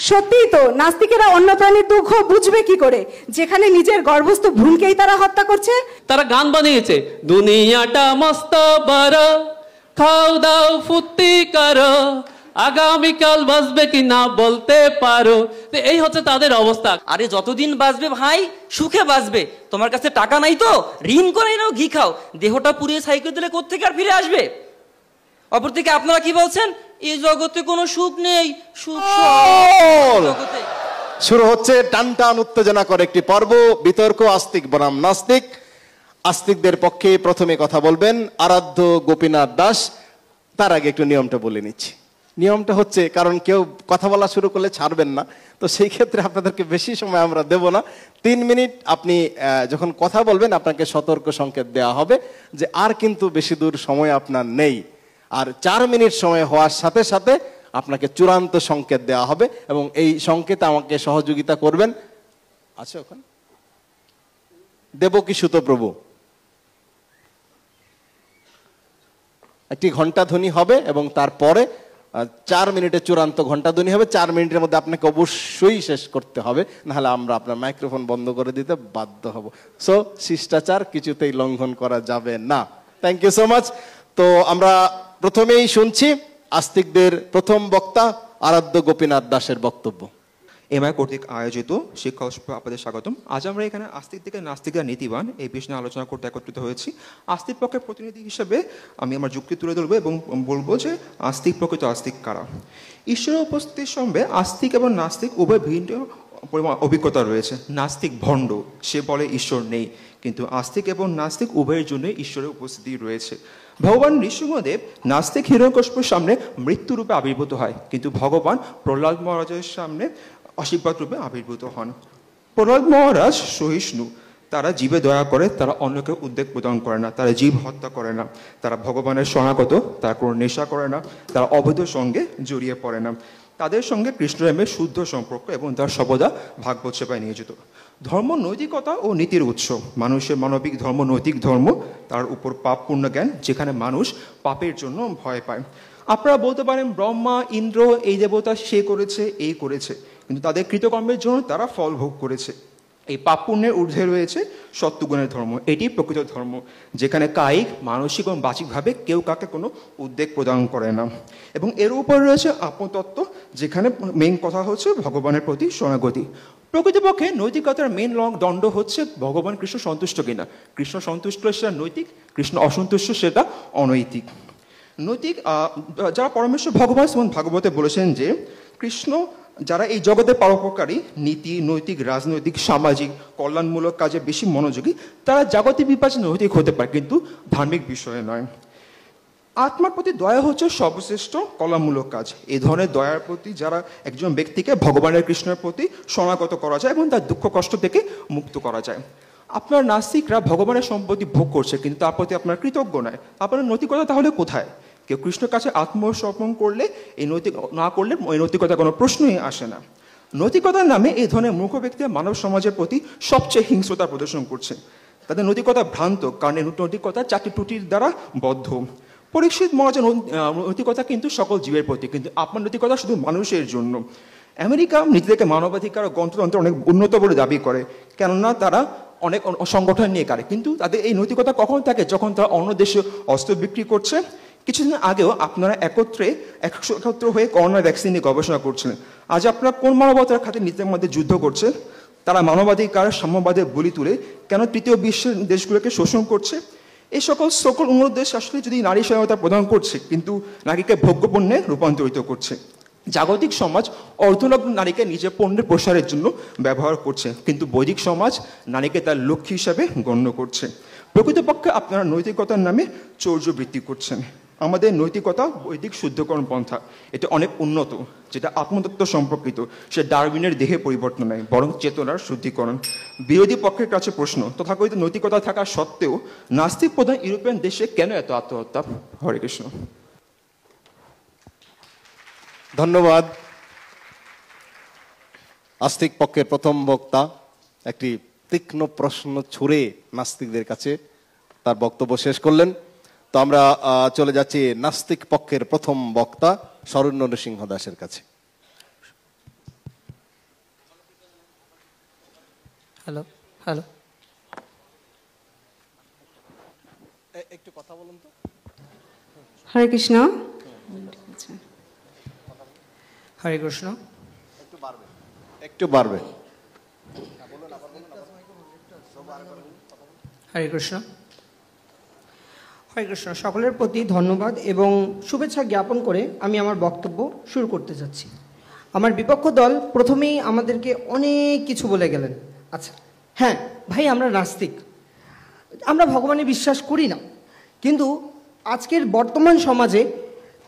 সত্যিই তো, নাস্তিকেরা অন্য প্রাণীর দুঃখ বুঝবে কি করে, যেখানে নিজের গর্ভস্থ ভ্রূণকেই তারা হত্যা করছে। তারা গান বানিয়েছে, দুনিয়াটা মস্ত বড়, খাও দাও ফুর্তি করো, আগামীকাল বাঁচবে কি না বলতে পারো। এই হচ্ছে তাদের অবস্থা। আরে যতদিন বাঁচবে ভাই সুখে বাঁচবে, তোমার কাছে টাকা নাই তো ঋণ করে নাও, ঘি খাও, দেহটা পুড়িয়ে সাইকেল দিলে কোত্থেকে আর ফিরে আসবে। অপরদিকে আপনারা কি বলছেন, এই জগতে কোনো সুখ নেই, সুখ জগতে। শুরু হচ্ছে টান টান উত্তেজনা করে একটি পর্ব, বিতর্ক আস্তিক বনাম নাস্তিক। আস্তিকদের পক্ষে প্রথমে কথা বলবেন আরাধ্য গোপীনাথ দাস। তার আগে একটু নিয়মটা বলে নিচ্ছি। নিয়মটা হচ্ছে, কারণ কেউ কথা বলা শুরু করলে ছাড়বেন না, তো সেই ক্ষেত্রে আপনাদেরকে বেশি সময় আমরা দেব না। 3 মিনিট আপনি যখন কথা বলবেন আপনাকে সতর্ক সংকেত দেওয়া হবে যে আর কিন্তু বেশি দূর সময় আপনার নেই। আর 4 মিনিট সময় হওয়ার সাথে সাথে আপনাকে চূড়ান্ত সংকেত দেওয়া হবে, এবং এই সংকেতে আমাকে সহযোগিতা করবেন, আছে ওখানে দেবকী সুতপ্রভু। একটি ঘণ্টাধ্বনি হবে এবং তারপরে 4 মিনিটে চূড়ান্ত ঘণ্টাধ্বনি হবে। 4 মিনিটের মধ্যে আপনাকে অবশ্যই শেষ করতে হবে, নাহলে আমরা আপনার মাইক্রোফোন বন্ধ করে দিতে বাধ্য হব। সো শিষ্টাচার কিছুতেই লঙ্ঘন করা যাবে না। Thank you so much. তো আমরা প্রথমেই শুনছি আস্তিকদের প্রথম বক্তা আরাধ্য গোপীনাথ দাসের বক্তব্য। এমআই কর্তৃক আয়োজিত শিক্ষা উৎসবে আপনাদের স্বাগতম। আজ আমরা এখানে আস্তিক থেকে নাস্তিকরা নীতিবান এই বিষয়ে আলোচনা করতে একত্রিত হয়েছি। আস্তিক পক্ষের প্রতিনিধি হিসেবে আমি আমার যুক্তি তুলে ধরবো এবং বলবো যে আস্তিক প্রকৃত আস্তিক কারা। ঈশ্বরের উপস্থিতির সঙ্গে আস্তিক এবং নাস্তিক উভয় ভিন্ন পরিমাণ অভিজ্ঞতা রয়েছে। নাস্তিক ভণ্ড, সে বলে ঈশ্বর নেই, কিন্তু আস্তিক এবং নাস্তিক উভয়ের জন্য ঈশ্বরের উপস্থিতি রয়েছে। ভগবান নৃসিংহদেব নাস্তিক হিরণ্যকশিপুর সামনে মৃত্যুরূপে আবির্ভূত হয়, কিন্তু ভগবান প্রহ্লাদ মহারাজের সামনে আশীর্বাদ রূপে আবির্ভূত হন। প্রহ্লাদ মহারাজ সহিষ্ণু, তারা জীবে দয়া করে, তারা অন্যকে উদ্বেগ প্রদান করে না, তারা জীব হত্যা করে না, তারা ভগবানের শরণাগত, তারা কোনো নেশা করে না, তারা অবৈধ সঙ্গে জড়িয়ে পড়ে না। তাদের সঙ্গে কৃষ্ণপ্রেমের শুদ্ধ সম্পর্ক এবং তার সর্বদা ভাগবত সেবায় নিয়োজিত। ধর্ম নৈতিকতা ও নীতির উৎস। মানুষের মানবিক ধর্ম নৈতিক ধর্ম, তার উপর পাপ পূর্ণ জ্ঞান, যেখানে মানুষ পাপের জন্য ভয় পায়। আপনারা বলতে পারেন ব্রহ্মা ইন্দ্র এই দেবতা সে করেছে এই করেছে, কিন্তু তাদের কৃতকর্মের জন্য তারা ফল ভোগ করেছে। এই পাপ পুণ্যের ঊর্ধ্বে রয়েছে সত্যগুণের ধর্ম, এটি প্রকৃত ধর্ম, যেখানে কায়িক মানসিক এবং বাচিকভাবে কেউ কাকে কোনো উদ্বেগ প্রদান করে না। এবং এর উপর রয়েছে আত্মতত্ত্ব, যেখানে মেইন কথা হচ্ছে ভগবানের প্রতি শরণাগতি। প্রকৃতপক্ষে নৈতিকতার মেইন দণ্ড হচ্ছে ভগবান কৃষ্ণ সন্তুষ্ট কিনা। কৃষ্ণ সন্তুষ্ট সেটা নৈতিক, কৃষ্ণ অসন্তুষ্ট সেটা অনৈতিক। নৈতিক যারা পরমেশ্বর ভগবান শ্রীমদ্ ভাগবতে বলেছেন যে কৃষ্ণ যারা এই জগতের পরোপকারী, নীতি নৈতিক রাজনৈতিক সামাজিক কল্যাণমূলক কাজে বেশি মনোযোগী, তারা জাগতিক বিবেচনায় নৈতিক হতে পারে, কিন্তু ধার্মিক বিষয়ে নয়। আত্মার প্রতি দয়া হচ্ছে সর্বশ্রেষ্ঠ কল্যাণমূলক কাজ। এই ধরনের দয়ার প্রতি যারা একজন ব্যক্তিকে ভগবানের কৃষ্ণের প্রতি শরণাগত করা যায় এবং তার দুঃখ কষ্ট থেকে মুক্ত করা যায়। আপনার নাস্তিকরা ভগবানের সম্পত্তি ভোগ করছে, কিন্তু তার প্রতি আপনার কৃতজ্ঞ নয়। আপনার নৈতিকতা তাহলে কোথায়? কেউ কৃষ্ণের কাছে আত্মসমর্পণ করলে এই নৈতিক না করলে এই নৈতিকতার কোনো প্রশ্নই আসে না। নৈতিকতার নামে এই ধরনের মূর্খ ব্যক্তিরা মানব সমাজের প্রতি সবচেয়ে হিংস্রতা প্রদর্শন করছে। তাদের নৈতিকতা ভ্রান্ত, কারণ এই নৈতিকতা 4টি ত্রুটির দ্বারা বদ্ধ। পরীক্ষিত মহারাজের নৈতিকতা কিন্তু সকল জীবের প্রতি, কিন্তু আপনার নৈতিকতা শুধু মানুষের জন্য। আমেরিকা নিজেদেরকে মানবাধিকার ও গণতন্ত্র অনেক উন্নত বলে দাবি করে, কেননা তারা অনেক সংগঠন নিয়ে করে, কিন্তু তাদের এই নৈতিকতা কখন থাকে? যখন তারা অন্য দেশে অস্ত্র বিক্রি করছে। কিছুদিন আগেও আপনারা একত্র হয়ে করোনা ভ্যাকসিন নিয়ে গবেষণা করছিলেন। আজ আপনারা কোন মানবতার খাতে নিজেদের মধ্যে যুদ্ধ করছেন? তারা মানবাধিকার সাম্যবাদের বলি তুলে কেন তৃতীয় বিশ্বের দেশগুলোকে শোষণ করছে? এই সকল উন্নত দেশ আসলে যদি নারী সহায়তা প্রদান করছে, কিন্তু নারীকে ভোগ্যপণ্যে রূপান্তরিত করছে। জাগতিক সমাজ অর্ধনগ্ন নারীকে নিজের পণ্যের প্রসারের জন্য ব্যবহার করছে, কিন্তু বৈদিক সমাজ নারীকে তার লক্ষ্মী হিসাবে গণ্য করছে। প্রকৃতপক্ষে আপনারা নৈতিকতার নামে চৌর্যবৃত্তি করছেন। আমাদের নৈতিকতা বৈদিক শুদ্ধকরণ পন্থা, এটা অনেক উন্নত, যেটা আত্মতত্ত্ব সম্পর্কিত। সে ডারউইনের দেহে পরিবর্তন নয়, বরং চেতনার শুদ্ধিকরণ। বিরোধী পক্ষের কাছে প্রশ্ন, তথাকথিত নৈতিকতা থাকা সত্ত্বেও নাস্তিক প্রধান ইউরোপিয়ান দেশে কেন এত আত্মহত্যা? হরে কৃষ্ণ। ধন্যবাদ। আস্তিক পক্ষের প্রথম বক্তা একটি তীক্ষ্ণ প্রশ্ন ছুড়ে নাস্তিকদের কাছে তার বক্তব্য শেষ করলেন। তো আমরা চলে যাচ্ছি নাস্তিক পক্ষের প্রথম বক্তা শরণ্য নৃসিংহ দাসের কাছে। হ্যালো হ্যালো একটু কথা বলুন তো। হরে কৃষ্ণ। হরে কৃষ্ণ। একটু বাড়বে। হরে কৃষ্ণ। হরে কৃষ্ণ। সকলের প্রতি ধন্যবাদ এবং শুভেচ্ছা জ্ঞাপন করে আমি আমার বক্তব্য শুরু করতে যাচ্ছি। আমার বিপক্ষ দল প্রথমেই আমাদেরকে অনেক কিছু বলে গেলেন। আচ্ছা, হ্যাঁ ভাই, আমরা নাস্তিক, আমরা ভগবানে বিশ্বাস করি না, কিন্তু আজকের বর্তমান সমাজে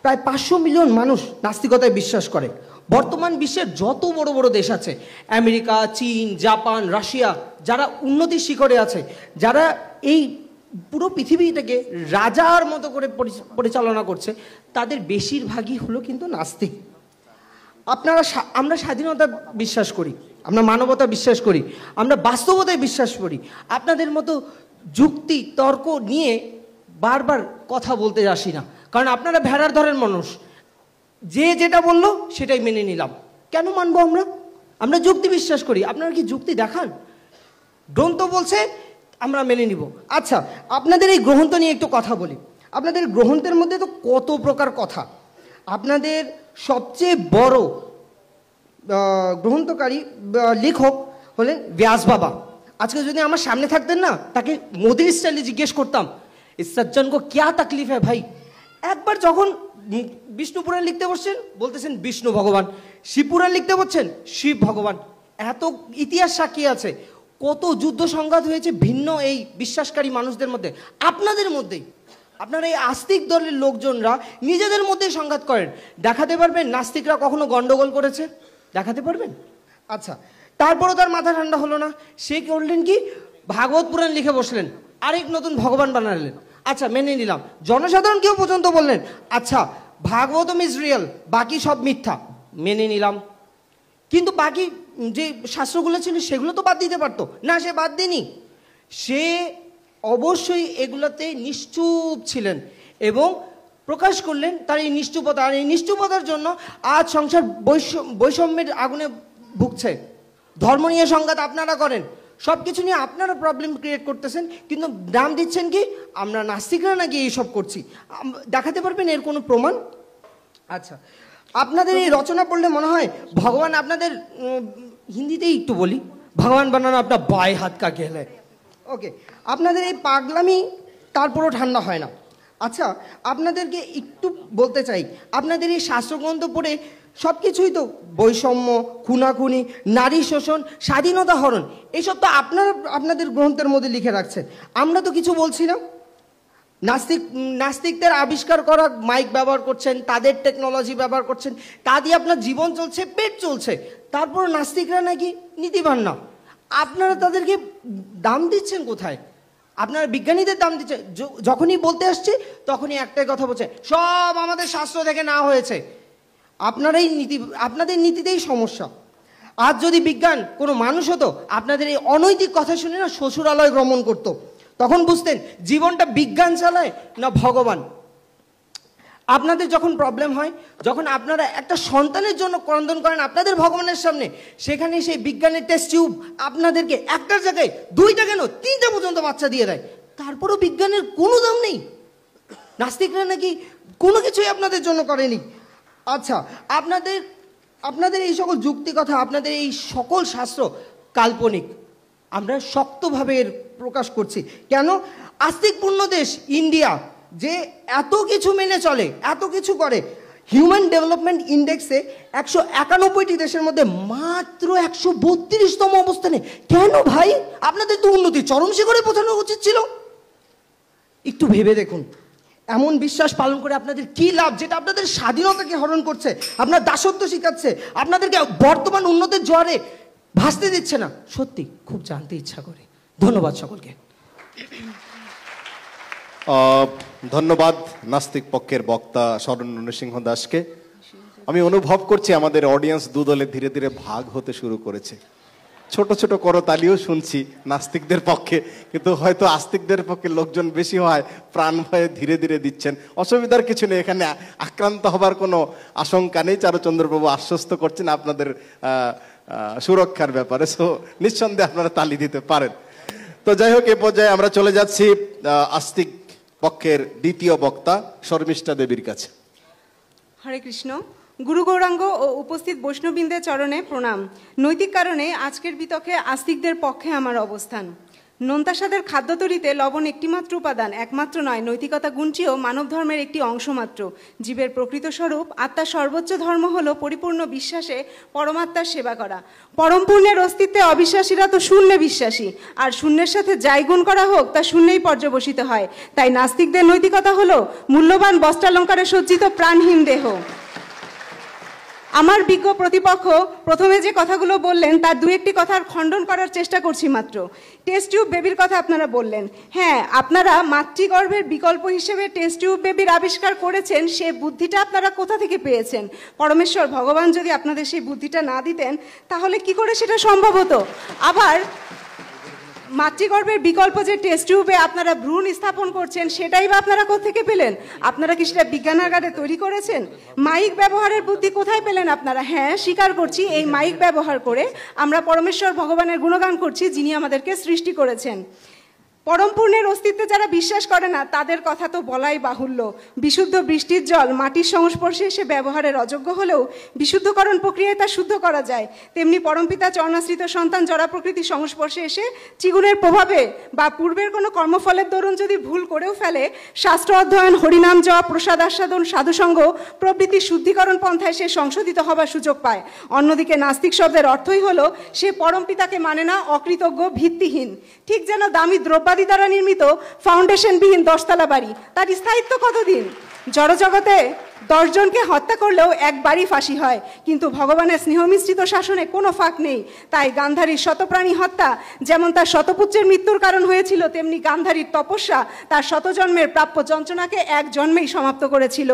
প্রায় 500 মিলিয়ন মানুষ নাস্তিকতায় বিশ্বাস করে। বর্তমান বিশ্বের যত বড় বড় দেশ আছে, আমেরিকা, চীন, জাপান, রাশিয়া, যারা উন্নতির শিখরে আছে, যারা এই পুরো পৃথিবীটাকে রাজার মতো করে পরিচালনা করছে, তাদের বেশিরভাগই হলো কিন্তু নাস্তিক। আমরা স্বাধীনতা বিশ্বাস করি, আমরা মানবতা বিশ্বাস করি, আমরা বাস্তবতায় বিশ্বাস করি। আপনাদের মতো যুক্তি তর্ক নিয়ে বারবার কথা বলতে আসি না, কারণ আপনারা ভেড়ার ধরেন মানুষ, যে যেটা বললো সেটাই মেনে নিলাম। কেন মানবো আমরা? আমরা যুক্তি বিশ্বাস করি। আপনারা কি যুক্তি দেখান? গ্রন্থ বলছে, আমরা মেনে নিব। আচ্ছা, আপনাদের এই গ্রন্থ নিয়ে একটু কথা বলি। আপনাদের গ্রন্থের মধ্যে তো কত প্রকার কথা। আপনাদের সবচেয়ে বড় গ্রন্থকারী লেখক হলেন ব্যাস বাবা। আজকে যদি আমার সামনে থাকতেন না, তাকে মোদির স্টাইলে জিজ্ঞেস করতাম, ইস সজ্জন কো ক্যা তকলিফ হ্যায় ভাই। একবার যখন বিষ্ণু পুরাণ লিখতে বসছেন, বলতেছেন বিষ্ণু ভগবান, শিব পুরাণ লিখতে বসছেন, শিব ভগবান। এত ইতিহাস সাক্ষী আছে, কত যুদ্ধ সংঘাত হয়েছে ভিন্ন এই বিশ্বাসকারী মানুষদের মধ্যে, আপনাদের মধ্যেই। আপনারা এই আস্তিক দলের লোকজনরা নিজেদের মধ্যেই সংঘাত করেন। দেখাতে পারবেন নাস্তিকরা কখনো গন্ডগোল করেছে? দেখাতে পারবেন? আচ্ছা, তারপরও তার মাথা ঠান্ডা হলো না, সে করলেন কি, ভাগবত পুরাণ লিখে বসলেন, আরেক নতুন ভগবান বানালেন। আচ্ছা, মেনে নিলাম। জনসাধারণ কেউ পর্যন্ত বললেন, আচ্ছা ভাগবতম ইজ রিয়েল, বাকি সব মিথ্যা, মেনে নিলাম। কিন্তু বাকি যে শাস্ত্রগুলো ছিল সেগুলো তো বাদ দিতে পারতো না, সে বাদ দেয়নি। সে অবশ্যই এগুলোতে নিশ্চুপ ছিলেন এবং প্রকাশ করলেন তার এই নিশ্চুপতা। আর এই নিশ্চুপতার জন্য আজ সংসার বৈষম্যের আগুনে ভুগছে। ধর্ম নিয়ে সংঘাত আপনারা করেন, সব কিছু নিয়ে আপনারা প্রবলেম ক্রিয়েট করতেছেন, কিন্তু নাম দিচ্ছেন কি আমরা নাস্তিকরা নাকি এইসব করছি। দেখাতে পারবেন এর কোনো প্রমাণ? আচ্ছা, আপনাদের এই রচনা পড়লে মনে হয় ভগবান আপনাদের, হিন্দিতেই একটু বলি, ভগবান বানানো আপনার বায় হাত কা খেল হ্যায়। ওকে, আপনাদের এই পাগলামি তারপরও ঠান্ডা হয় না। আচ্ছা, আপনাদেরকে একটু বলতে চাই, আপনাদের এই শাস্ত্রগ্রন্থ পড়ে সব কিছুই তো বৈষম্য, খুনাখুনি, নারী শোষণ, স্বাধীনতা হরণ, এইসব তো আপনারা আপনাদের গ্রন্থের মধ্যে লিখে রাখছেন। আমরা তো কিছু বলছি না। নাস্তিকদের আবিষ্কার করা মাইক ব্যবহার করছেন, তাদের টেকনোলজি ব্যবহার করছেন, তা দিয়ে আপনার জীবন চলছে, পেট চলছে। তারপর নাস্তিকরা নাকি নীতিবান না। আপনারা তাদেরকে দাম দিচ্ছেন কোথায়? আপনারা বিজ্ঞানীদের দাম দিচ্ছেন। যখনই বলতে আসছে তখনই একটাই কথা বলছে, সব আমাদের শাস্ত্র থেকে না হয়েছে। আপনাদের নীতিতেই সমস্যা। আজ যদি বিজ্ঞান কোনো মানুষ হতো, আপনাদের এই অনৈতিক কথা শুনে না শ্বশুরালয় গমন করতো। তখন বুঝতেন জীবনটা বিজ্ঞান চালায় না ভগবান। আপনাদের যখন প্রবলেম হয়, যখন আপনারা একটা সন্তানের জন্য ক্রন্দন করেন আপনাদের ভগবানের সামনে, সেখানে সেই বিজ্ঞানের টেস্ট টিউব আপনাদেরকে একটার জায়গায় 2টা কেন 3টা পর্যন্ত বাচ্চা দিয়ে দেয়। তারপরও বিজ্ঞানের কোনো দাম নেই। নাস্তিকরা নাকি কোনো কিছুই আপনাদের জন্য করেনি। আচ্ছা, আপনাদের এই সকল যুক্তি কথা, আপনাদের এই সকল শাস্ত্র কাল্পনিক। আমরা শক্তভাবে এর প্রকাশ করছি। কেন? আস্তিকপূর্ণ দেশ ইন্ডিয়া, যে এত কিছু মেনে চলে, এত কিছু করে, হিউম্যান ডেভেলপমেন্ট ইন্ডেক্সে 191টি দেশের মধ্যে মাত্র 132তম অবস্থানে। কেন ভাই? আপনাদের তো উন্নতি চরম শিখরে পৌঁছানো উচিত ছিল। একটু ভেবে দেখুন, এমন বিশ্বাস পালন করে আপনাদের কি লাভ, যেটা আপনাদের স্বাধীনতাকে হরণ করছে, আপনার দাসত্ব শিখাচ্ছে, আপনাদেরকে বর্তমান উন্নতির জোয়ারে ভাসতে দিচ্ছে না। সত্যি খুব জানতে ইচ্ছা করে। ধন্যবাদ সকলকে। ধন্যবাদ নাস্তিক পক্ষের বক্তা শরণ্য নৃসিংহ দাসকে। আমি অনুভব করছি আমাদের অডিয়েন্স দুদলে ধীরে ধীরে ভাগ হতে শুরু করেছে। ছোট ছোট করতালিও শুনছি নাস্তিকদের পক্ষে, কিন্তু হয়তো আস্তিকদের পক্ষে লোকজন বেশি হয়, প্রাণ ভয়ে ধীরে ধীরে দিচ্ছেন। অসুবিধার কিছু নেই, এখানে আক্রান্ত হবার কোনো আশঙ্কা নেই। চারুচন্দ্র প্রভু আশ্বস্ত করছেন আপনাদের সুরক্ষার ব্যাপারে। সো নিঃসন্দেহে আপনারা তালি দিতে পারেন। তো যাই হোক, এ পর্যায়ে আমরা চলে যাচ্ছি আস্তিক পক্ষের দ্বিতীয় বক্তা শর্মিষ্ঠা দেবীর কাছে। হরে কৃষ্ণ। গুরু গৌরাঙ্গ ও উপস্থিত বৈষ্ণববৃন্দের চরণে প্রণাম। নৈতিক কারণে আজকের বিতর্কে আস্তিকদের পক্ষে আমার অবস্থান। নোনতাসাদের খাদ্য তৈরিতে লবণ একটিমাত্র উপাদান, একমাত্র নয়। নৈতিকতা গুণটিও মানব ধর্মের একটি অংশ মাত্র। জীবের প্রকৃত স্বরূপ আত্মার সর্বোচ্চ ধর্ম হল পরিপূর্ণ বিশ্বাসে পরমাত্মার সেবা করা। পরম পূর্ণের অস্তিত্বে অবিশ্বাসীরা তো শূন্যে বিশ্বাসী, আর শূন্যের সাথে যাই গুণ করা হোক তা শূন্যেই পর্যবসিত হয়। তাই নাস্তিকদের নৈতিকতা হলো মূল্যবান বস্ত্রালঙ্কারে সজ্জিত প্রাণহীন দেহ। আমার বিজ্ঞ প্রতিপক্ষ প্রথমে যে কথাগুলো বললেন তার দু একটি কথার খণ্ডন করার চেষ্টা করছি মাত্র। টেস্ট টিউব বেবির কথা আপনারা বললেন। হ্যাঁ, আপনারা মাতৃগর্ভের বিকল্প হিসেবে টেস্ট টিউব বেবির আবিষ্কার করেছেন। সে বুদ্ধিটা আপনারা কোথা থেকে পেয়েছেন? পরমেশ্বর ভগবান যদি আপনাদের সেই বুদ্ধিটা না দিতেন তাহলে কি করে সেটা সম্ভব হতো? আবার মাতৃগর্ভের বিকল্প যে টেস্ট টিউবে আপনারা ভ্রূণ স্থাপন করছেন সেটাই বা আপনারা কোত্থেকে পেলেন? আপনারা কি সেটা বিজ্ঞানাগারে তৈরি করেছেন? মাইক ব্যবহারের বুদ্ধি কোথায় পেলেন আপনারা? হ্যাঁ, স্বীকার করছি, এই মাইক ব্যবহার করে আমরা পরমেশ্বর ভগবানের গুণগান করছি, যিনি আমাদেরকে সৃষ্টি করেছেন। পরম পূর্ণের অস্তিত্বে যারা বিশ্বাস করে না তাদের কথা তো বলাই বাহুল্য। বিশুদ্ধ বৃষ্টির জল মাটির সংস্পর্শে এসে ব্যবহারের অযোগ্য হলেও বিশুদ্ধকরণ প্রক্রিয়ায় তা শুদ্ধ করা যায়। তেমনি পরমপিতা চরণাশ্রিত সন্তান জড়া প্রকৃতির সংস্পর্শে এসে চিগুনের প্রভাবে বা পূর্বের কোনো কর্মফলের দরুন যদি ভুল করেও ফেলে, শাস্ত্র অধ্যয়ন, হরিনাম জপ, প্রসাদ আস্বাদন, সাধুসঙ্গ প্রভৃতি শুদ্ধিকরণ পন্থায় সে সংশোধিত হবার সুযোগ পায়। অন্যদিকে নাস্তিক শব্দের অর্থই হলো সে পরমপিতাকে মানে না, অকৃতজ্ঞ, ভিত্তিহীন। ঠিক যেন দামি দ্রব্যাদি দ্বারা নির্মিত ফাউন্ডেশনবিহীন 10তলা বাড়ি, তার স্থায়িত্ব কতদিন? জড়জগতে 10 জনকে হত্যা করলেও একবারই ফাঁসি হয়, কিন্তু ভগবানের স্নেহমিশ্রিত শাসনে কোনো ফাঁক নেই। তাই গান্ধারীর শতপ্রাণী হত্যা যেমন তার শতপুত্রের মৃত্যুর কারণ হয়েছিল, তেমনি গান্ধারীর তপস্যা তার শতজন্মের প্রাপ্য যন্ত্রণাকে এক জন্মেই সমাপ্ত করেছিল।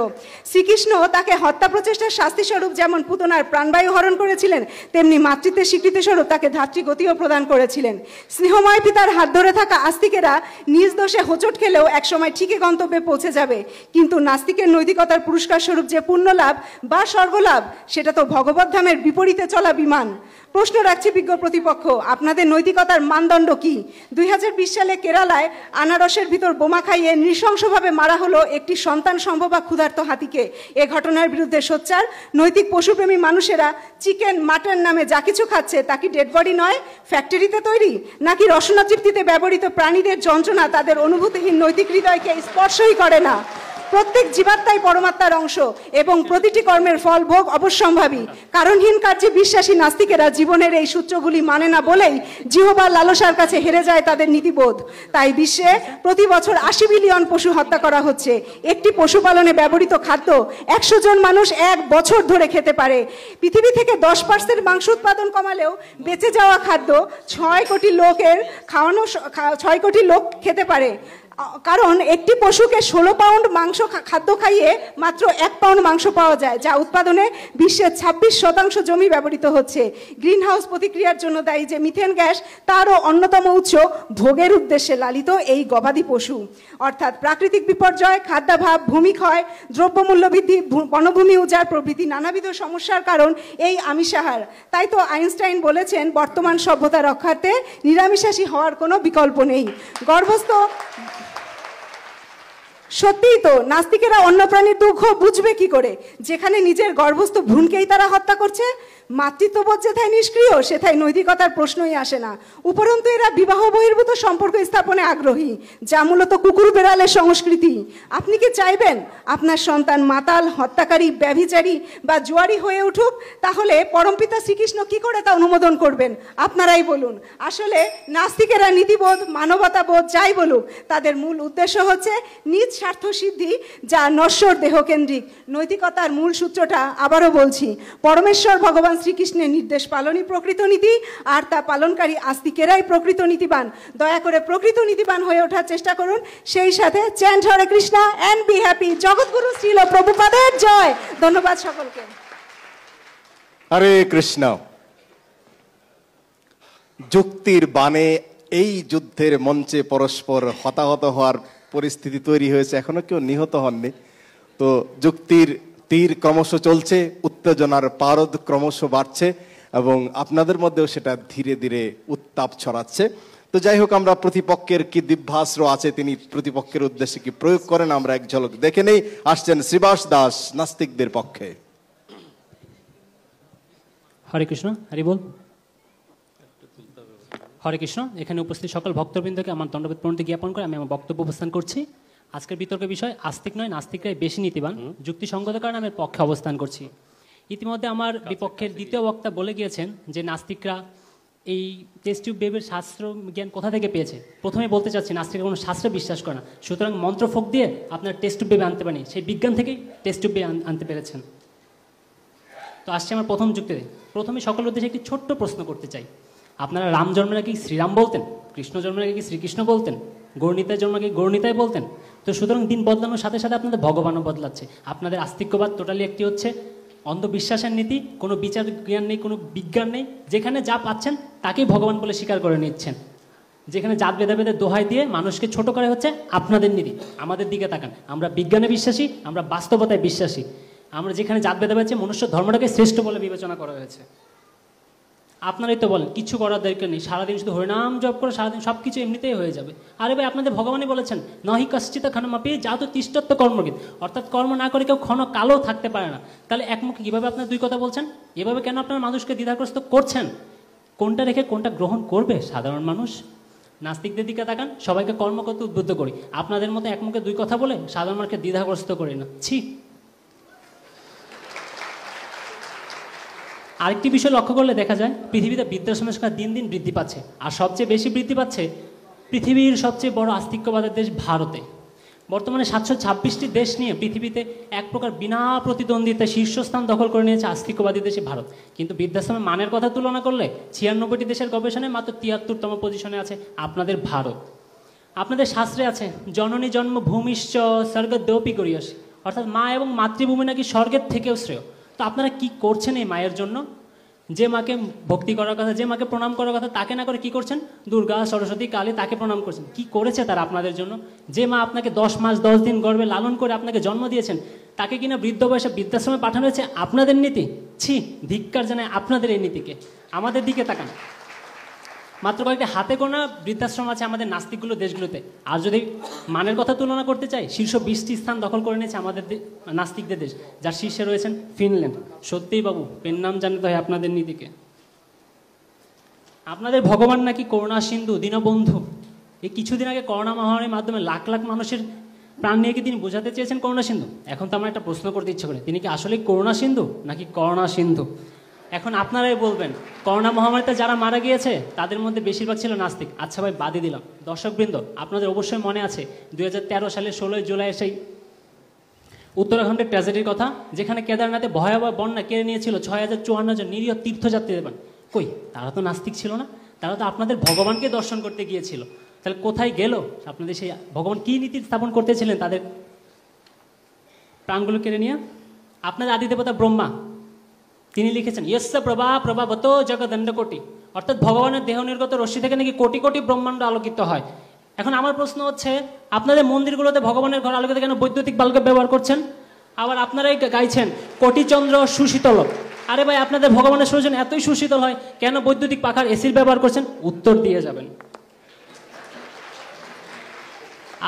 শ্রীকৃষ্ণ তাকে হত্যা প্রচেষ্টার শাস্তিস্বরূপ যেমন পুতনার প্রাণবায়ু হরণ করেছিলেন, তেমনি মাতৃত্বের স্বীকৃতিস্বরূপ তাকে ধাত্রীগতিও প্রদান করেছিলেন। স্নেহময় পিতার হাত ধরে থাকা আস্তিকেরা নিজ দোষে হোঁচট খেলেও একসময় ঠিকই গন্তব্যে পৌঁছে যাবে, কিন্তু নাস্তিকের নৈতিকতার পুরস্কার স্বরূপ যে পুণ্যলাভ বা স্বর্গলাভ, সেটা তো ভগবত ধামের বিপরীতে চলা বিমান। প্রশ্ন রাখছি বিজ্ঞ প্রতিপক্ষ, আপনাদের নৈতিকতার মানদণ্ড কি? 2020 সালে কেরালায় আনারসের ভিতর বোমা খাইয়ে নৃশংসভাবে মারা হলো একটি সন্তান সম্ভবা ক্ষুধার্ত হাতিকে। এ ঘটনার বিরুদ্ধে সোচ্চার নৈতিক পশুপ্রেমী মানুষেরা চিকেন, মাটন নামে যা কিছু খাচ্ছে তা কি ডেড বডি নয়, ফ্যাক্টরিতে তৈরি? নাকি রসনা তৃপ্তিতে ব্যবহৃত প্রাণীদের যন্ত্রণা তাদের অনুভূতিহীন নৈতিক হৃদয়কে স্পর্শই করে না? প্রত্যেক জীবাত্মাই পরমাত্মার অংশ এবং প্রতিটি কর্মের ফল ভোগ অবশ্যম্ভাবী। কারণহীন কার্যে বিশ্বাসী নাস্তিকেরা জীবনের এই সূত্রগুলি মানে না বলেই জিহ্বার লালসার কাছে হেরে যায় তাদের নীতিবোধ। তাই বিশ্বে প্রতি বছর 80 বিলিয়ন পশু হত্যা করা হচ্ছে। একটি পশুপালনে ব্যবহৃত খাদ্য 100 জন মানুষ 1 বছর ধরে খেতে পারে। পৃথিবী থেকে 10% মাংস উৎপাদন কমালেও বেঁচে যাওয়া খাদ্য 6 কোটি লোকের খাওয়ানো 6 কোটি লোক খেতে পারে। কারণ একটি পশুকে 16 পাউন্ড মাংস খাদ্য খাইয়ে মাত্র 1 পাউন্ড মাংস পাওয়া যায়, যা উৎপাদনে বিশ্বের 26% জমি ব্যবহৃত হচ্ছে। গ্রিন হাউস প্রতিক্রিয়ার জন্য দায়ী যে মিথেন গ্যাস, তারও অন্যতম উৎস ভোগের উদ্দেশ্যে লালিত এই গবাদি পশু। অর্থাৎ প্রাকৃতিক বিপর্যয়, খাদ্যাভাব, ভূমিক্ষয়, দ্রব্যমূল্য বৃদ্ধি, বনভূমি উজাড় প্রভৃতি নানাবিধ সমস্যার কারণ এই আমিষাহার। তাই তো আইনস্টাইন বলেছেন, বর্তমান সভ্যতা রক্ষার্থে নিরামিষাশী হওয়ার কোনো বিকল্প নেই। গর্ভস্থ সত্যিই তো নাস্তিকেরা অন্য প্রাণীর দুঃখ বুঝবে কি করে, যেখানে নিজের গর্ভস্থ ভ্রূণকেই তারা হত্যা করছে? মাতৃত্ববোধ যেথায় নিষ্ক্রিয়, সেথায় নৈতিকতার প্রশ্নই আসে না। উপরন্তু এরা বিবাহ বহির্ভূত সম্পর্ক স্থাপনে আগ্রহী, যা মূলত কুকুর বেড়ালের সংস্কৃতি। আপনি কি চাইবেন আপনার সন্তান মাতাল, হত্যাকারী, ব্যভিচারী বা জুয়ারি হয়ে উঠুক? তাহলে পরমপিতা শ্রীকৃষ্ণ কি করে তা অনুমোদন করবেন? আপনারাই বলুন। আসলে নাস্তিকেরা নীতিবোধ, মানবতাবোধ যাই বলুক, তাদের মূল উদ্দেশ্য হচ্ছে নিজ স্বার্থ সিদ্ধি, যা নশ্বর দেহকেন্দ্রিক। নৈতিকতার মূল সূত্রটা আবারও বলছি, পরমেশ্বর ভগবান শ্রীকৃষ্ণের নির্দেশ পালনই প্রকৃত নীতি, আর তা পালনকারী আস্তিকেরাই প্রকৃত নীতিবান। দয়া করে প্রকৃত নীতিবান হয়ে ওঠার চেষ্টা করুন। সেই সাথে chant Hare Krishna and be happy. Jagadguru Srila প্রভুপাদের জয়। ধন্যবাদ সকলকে। হরে কৃষ্ণ। যুক্তির বাণে এই যুদ্ধের মঞ্চে পরস্পর হতাহত হওয়ার পরিস্থিতি তৈরি হয়েছে, এখনো কেউ নিহত হননি। তো যুক্তির তীর ক্রমশ চলছে, উত্তেজনার পারদ ক্রমশ বাড়ছে। এবং আপনাদের মধ্যেও সেটা ধীরে ধীরে উত্তাপ ছড়াচ্ছে। তো যাই হোক, আমরা প্রতিপক্ষের কি দিব্যাস্ত্র আছে তিনি প্রতিপক্ষের উদ্দেশ্যে কি প্রয়োগ করেন আমরা এক ঝলক দেখে নেই। আসছেন শ্রীবাস দাস নাস্তিকদের পক্ষে। হরে কৃষ্ণ, হরি বল। হরে কৃষ্ণ। এখানে উপস্থিত সকল ভক্তবৃন্দকে আমার দণ্ডবোধ প্রণতি জ্ঞাপন করে আমি আমার বক্তব্য উপস্থান করছি। আজকের বিতর্কের বিষয় আস্তিক নয় নাস্তিকরাই বেশি নীতিবান, যুক্তিসঙ্গত কারণে আমি পক্ষে অবস্থান করছি। ইতিমধ্যে আমার বিপক্ষের দ্বিতীয় বক্তা বলে গিয়েছেন যে নাস্তিকরা এই টেস্ট টিউব বেবির শাস্ত্র জ্ঞান কোথা থেকে পেয়েছে। প্রথমে বলতে চাচ্ছি নাস্তিকরা কোনো শাস্ত্রে বিশ্বাস করে না, সুতরাং মন্ত্রফোক দিয়ে আপনার টেস্ট টিউব বেবি আনতে পারেনি, সেই বিজ্ঞান থেকেই টেস্ট টিউব বেবি আনতে পেরেছেন। তো আসছে আমার প্রথম যুক্তিতে। প্রথমে সকলের উদ্দেশ্যে একটি ছোট্ট প্রশ্ন করতে চাই। আপনারা রাম জন্মের আগে কি শ্রীরাম বলতেন? কৃষ্ণ জন্মের আগে কি শ্রীকৃষ্ণ বলতেন? গৌরনীতায় জন্মের আগে গৌরনীতায় বলতেন? তো সুতরাং দিন বদলানোর সাথে সাথে আপনাদের ভগবানও বদলাচ্ছে। আপনাদের আস্তিক্যবাদ টোটালি একটি হচ্ছে অন্ধবিশ্বাসের নীতি, কোনো বিচার জ্ঞান নেই, কোনো বিজ্ঞান নেই, যেখানে যা পাচ্ছেন তাকেই ভগবান বলে স্বীকার করে নিচ্ছেন। যেখানে জাত ভেদাভেদের দোহাই দিয়ে মানুষকে ছোট করা হচ্ছে আপনাদের নীতি। আমাদের দিকে তাকান, আমরা বিজ্ঞানে বিশ্বাসী, আমরা বাস্তবতায় বিশ্বাসী। আমরা যেখানে জাত ভেদাভেদ আছে মনুষ্য ধর্মটাকে শ্রেষ্ঠ বলে বিবেচনা করা হয়েছে। আপনারাই তো বলেন কিছু করার দরকার নেই, সারাদিন শুধু হরিনাম জপ করে সারাদিন সব কিছু এমনিতেই হয়ে যাবে। আরে ভাই, আপনাদের ভগবানই বলেছেন নহি কশ্চিত ক্ষণমাপি জাত তিষ্ঠত্ব কর্মকৃত, অর্থাৎ কর্ম না করে কেউ ক্ষণ কালো থাকতে পারে না। তাহলে একমুখী কীভাবে আপনার দুই কথা বলছেন? এভাবে কেন আপনার মানুষকে দ্বিধাগ্রস্ত করছেন? কোনটা রেখে কোনটা গ্রহণ করবে সাধারণ মানুষ? নাস্তিকদের দিকে তাকান, সবাইকে কর্ম করতে উদ্বুদ্ধ করি। আপনাদের মতো একমুখে দুই কথা বলে সাধারণ মানুষকে দ্বিধাগ্রস্ত করি না। ছি। আরেকটি বিষয় লক্ষ্য করলে দেখা যায় পৃথিবীতে বৃদ্ধাশ্রমের সংখ্যা দিন দিন বৃদ্ধি পাচ্ছে, আর সবচেয়ে বেশি বৃদ্ধি পাচ্ছে পৃথিবীর সবচেয়ে বড় আস্তিক্যবাদের দেশ ভারতে। বর্তমানে 726টি দেশ নিয়ে পৃথিবীতে এক প্রকার বিনা প্রতিদ্বন্দ্বিতায় শীর্ষস্থান দখল করে নিয়েছে আস্তিক্যবাদী দেশে ভারত। কিন্তু বৃদ্ধাশ্রমের মানের কথা তুলনা করলে 96টি দেশের গবেষণায় মাত্র 73তম পজিশনে আছে আপনাদের ভারত। আপনাদের শাস্ত্রে আছে জননী জন্মভূমিশ্চ স্বর্গদ্যোপি গরীয়সী, অর্থাৎ মা এবং মাতৃভূমি নাকি স্বর্গের থেকেও শ্রেয়। তো আপনারা কি করছেন এই মায়ের জন্য? যে মাকে ভক্তি করার কথা, যে মাকে প্রণাম করার কথা, তাকে না করে কি করছেন? দুর্গা, সরস্বতী, কালী, তাকে প্রণাম করছেন। কি করেছে তারা আপনাদের জন্য? যে মা আপনাকে 10 মাস 10 দিন গর্ভে লালন করে আপনাকে জন্ম দিয়েছেন, তাকে কিনা বৃদ্ধ বয়সে বৃদ্ধাশ্রমে পাঠানো হয়েছে আপনাদের নীতি। ছি, ধিক্কার জানায় আপনাদের এই নীতিকে। আমাদের দিকে তাকান, মাত্র কয়েকটি হাতে গোনা বৃদ্ধাশ্রম আছে আমাদের নাস্তিকগুলো দেশগুলোতে। আর যদি মানের কথা তুলনা করতে চাই, শীর্ষ 20টি স্থান দখল করে নিয়েছে আমাদের নাস্তিকদের দেশ, যার শীর্ষে রয়েছেন ফিনল্যান্ড। সত্যিই বাবু, পেন নাম জানতে হয় আপনাদের নীতিকে। আপনাদের ভগবান নাকি করুণা সিন্ধু, দীনবন্ধু। এই কিছুদিন আগে করোনা মহামারীর মাধ্যমে লাখ লাখ মানুষের প্রাণ নিয়ে কি তিনি বোঝাতে চেয়েছেন করুণা সিন্ধু? এখন তো আমার একটা প্রশ্ন করতে ইচ্ছে করে, তিনি কি আসলেই করুণা সিন্ধু নাকি করোনা সিন্ধু? এখন আপনারাই বলবেন। করোনা মহামারীতে যারা মারা গিয়েছে তাদের মধ্যে বেশিরভাগ ছিল নাস্তিক। আচ্ছা ভাই, বাদই দিলাম। দর্শকবৃন্দ, আপনাদের অবশ্যই মনে আছে 2013 সালের 16 জুলাই সেই উত্তরাখণ্ডের ট্র্যাজেডির কথা, যেখানে কেদারনাথে ভয়াবহ বন্যা কেড়ে নিয়েছিল 6054 জন নিরীহ তীর্থযাত্রীদের। কই, তারা তো নাস্তিক ছিল না, তারা তো আপনাদের ভগবানকে দর্শন করতে গিয়েছিল। তাহলে কোথায় গেল আপনাদের সেই ভগবান? কি নীতি স্থাপন করতেছিলেন তাদের প্রাণগুলো কেড়ে নিয়ে? আপনাদের আদিদেবতা ব্রহ্মা, তিনি লিখেছেন ইয়স্য প্রভা প্রভাবত জগদণ্ডকোটি, অর্থাৎ ভগবানের দেহ নির্গত রশ্মি থেকে নাকি কোটি কোটি ব্রহ্মাণ্ড আলোকিত হয়। এখন আমার প্রশ্ন হচ্ছে, আপনাদের মন্দিরগুলোতে ভগবানের ঘর আলোকিত কেন বৈদ্যুতিক বাল্ব ব্যবহার করছেন? আবার আপনারাই গাইছেন কোটিচন্দ্র সুশীতল। আরে ভাই, আপনাদের ভগবানের সৌজন এতই সুশীতল হয়, কেন বৈদ্যুতিক পাখার এসির ব্যবহার করছেন? উত্তর দিয়ে যাবেন।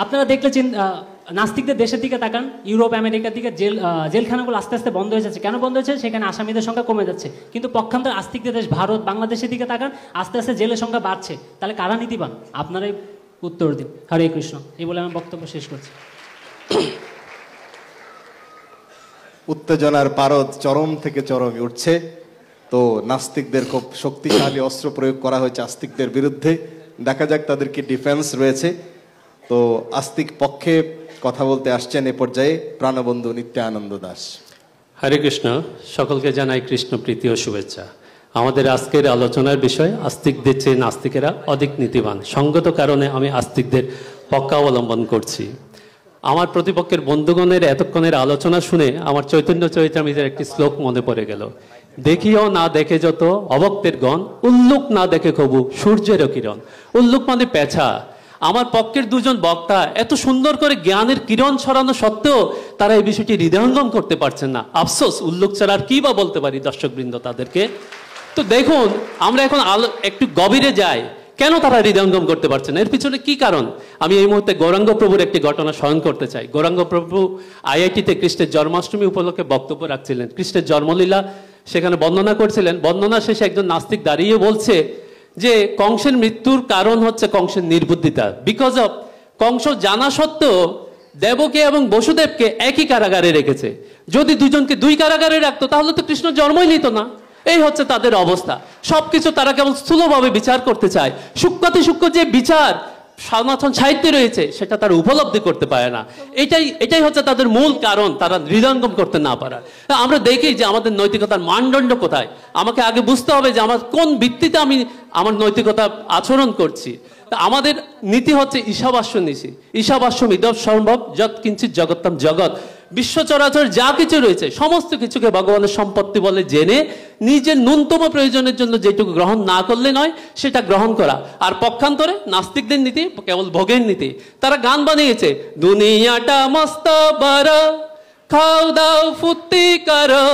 আপনারা দেখলে নাস্তিকদের দেশের দিকে তাকান, ইউরোপ আমেরিকার দিকে জেলখানাগুলো আস্তে আস্তে বন্ধ হয়ে যাচ্ছে। কেন বন্ধ হয়েছে? সেখানে আসামিদের সংখ্যা কমে যাচ্ছে। কিন্তু পক্ষান্তর আস্তিকদের দেশ ভারত, বাংলাদেশের দিকে তাকান, আস্তে আস্তে জেলের সংখ্যা বাড়ছে। তাহলে কারা নীতিবান? আপনারাই উত্তর দিন। হরে কৃষ্ণ। এই বলে আমি বক্তব্য শেষ করছি। উত্তেজনার পারদ চরম থেকে চরমে উঠছে। তো নাস্তিকদের খুব শক্তিশালী অস্ত্র প্রয়োগ করা হয়েছে আস্তিকদের বিরুদ্ধে। দেখা যাক তাদের কি ডিফেন্স রয়েছে। তো আস্তিক পক্ষে কথা বলতে আসছেন এ পর্যায়ে প্রাণবন্ধু নিত্যানন্দ দাস। হরে কৃষ্ণ। সকলকে জানাই কৃষ্ণ প্রীতি ও শুভেচ্ছা। আমাদের আজকের আলোচনার বিষয় আস্তিকদের চেয়ে নাস্তিকেরা অধিক নীতিবান। সঙ্গত কারণে আমি আস্তিকদের পক্ষ অবলম্বন করছি। আমার প্রতিপক্ষের বন্ধুগণের এতক্ষণের আলোচনা শুনে আমার চৈতন্য চরিতামৃতের একটি শ্লোক মনে পড়ে গেল। দেখিও না দেখে যত অভক্তের গণ, উল্লুক না দেখে কবু সূর্যেরও কিরণ। উল্লুক মানে পেঁচা। আমার পক্ষের দুজন বক্তা এত সুন্দর করে জ্ঞানের কিরণ ছড়ানো সত্ত্বেও তারা এই বিষয়টি হৃদয়ঙ্গম করতে পারছেন না। আফসোস, উল্লুক ছাড়া আর কি বা বলতে পারি দর্শকবৃন্দ তাদেরকে। তো দেখুন আমরা এখন একটু গভীরে যাই, কেন তারা হৃদয়ঙ্গম করতে পারছে না, এর পিছনে কি কারণ? আমি এই মুহূর্তে গৌরাঙ্গ প্রভুর একটি ঘটনা স্মরণ করতে চাই। গৌরাঙ্গ প্রভু আইআইটিতে খ্রিস্টের জন্মাষ্টমী উপলক্ষে বক্তব্য রাখছিলেন, খ্রিস্টের জন্মলীলা সেখানে বর্ণনা করছিলেন। বর্ণনা শেষে একজন নাস্তিক দাঁড়িয়ে বলছে যে কংসের মৃত্যুর কারণ হচ্ছে কংসের নির্বুদ্ধিতা। বিকজ অফ কংস জানা সত্ত্বেও দেবকী এবং বসুদেবকে একই কারাগারে রেখেছে। যদি দুজনকে দুই কারাগারে রাখতো তাহলে তো কৃষ্ণ জন্মই নিত না। এই হচ্ছে তাদের অবস্থা। সবকিছু তারা কেবল স্থূলভাবে বিচার করতে চায়, সূক্ষ্মাতি সূক্ষ্ম যে বিচার সনাতন সাহিত্যে রয়েছে সেটা তারা উপলব্ধি করতে পারে না। এটাই হচ্ছে তাদের মূল কারণ, তারা হৃদয়ঙ্গম করতে না পারা। আমরা দেখি যে আমাদের নৈতিকতার মানদণ্ড কোথায়। আমাকে আগে বুঝতে হবে যে আমার কোন ভিত্তিতে আমি আমার নৈতিকতা আচরণ করছি। আমাদের নীতি হচ্ছে ঈশাবাস্য নীতি। ঈশাবাস্যম ইদম সম্ভব যৎ কিঞ্চিৎ জগত্তম জগৎ। বিশ্ব চরাচর যা কিছু রয়েছে সমস্ত কিছুকে ভগবানের সম্পত্তি বলে জেনে নিজের ন্যূনতম প্রয়োজনের জন্য যেটুকু গ্রহণ না করলে নয় সেটা গ্রহণ করা। আর পক্ষান্তরে নাস্তিকদের নীতি কেবল ভোগের নীতি। তারা গান বানিয়েছে, দুনিয়াটা মস্ত বড়, খাও দাও ফুর্তি করো,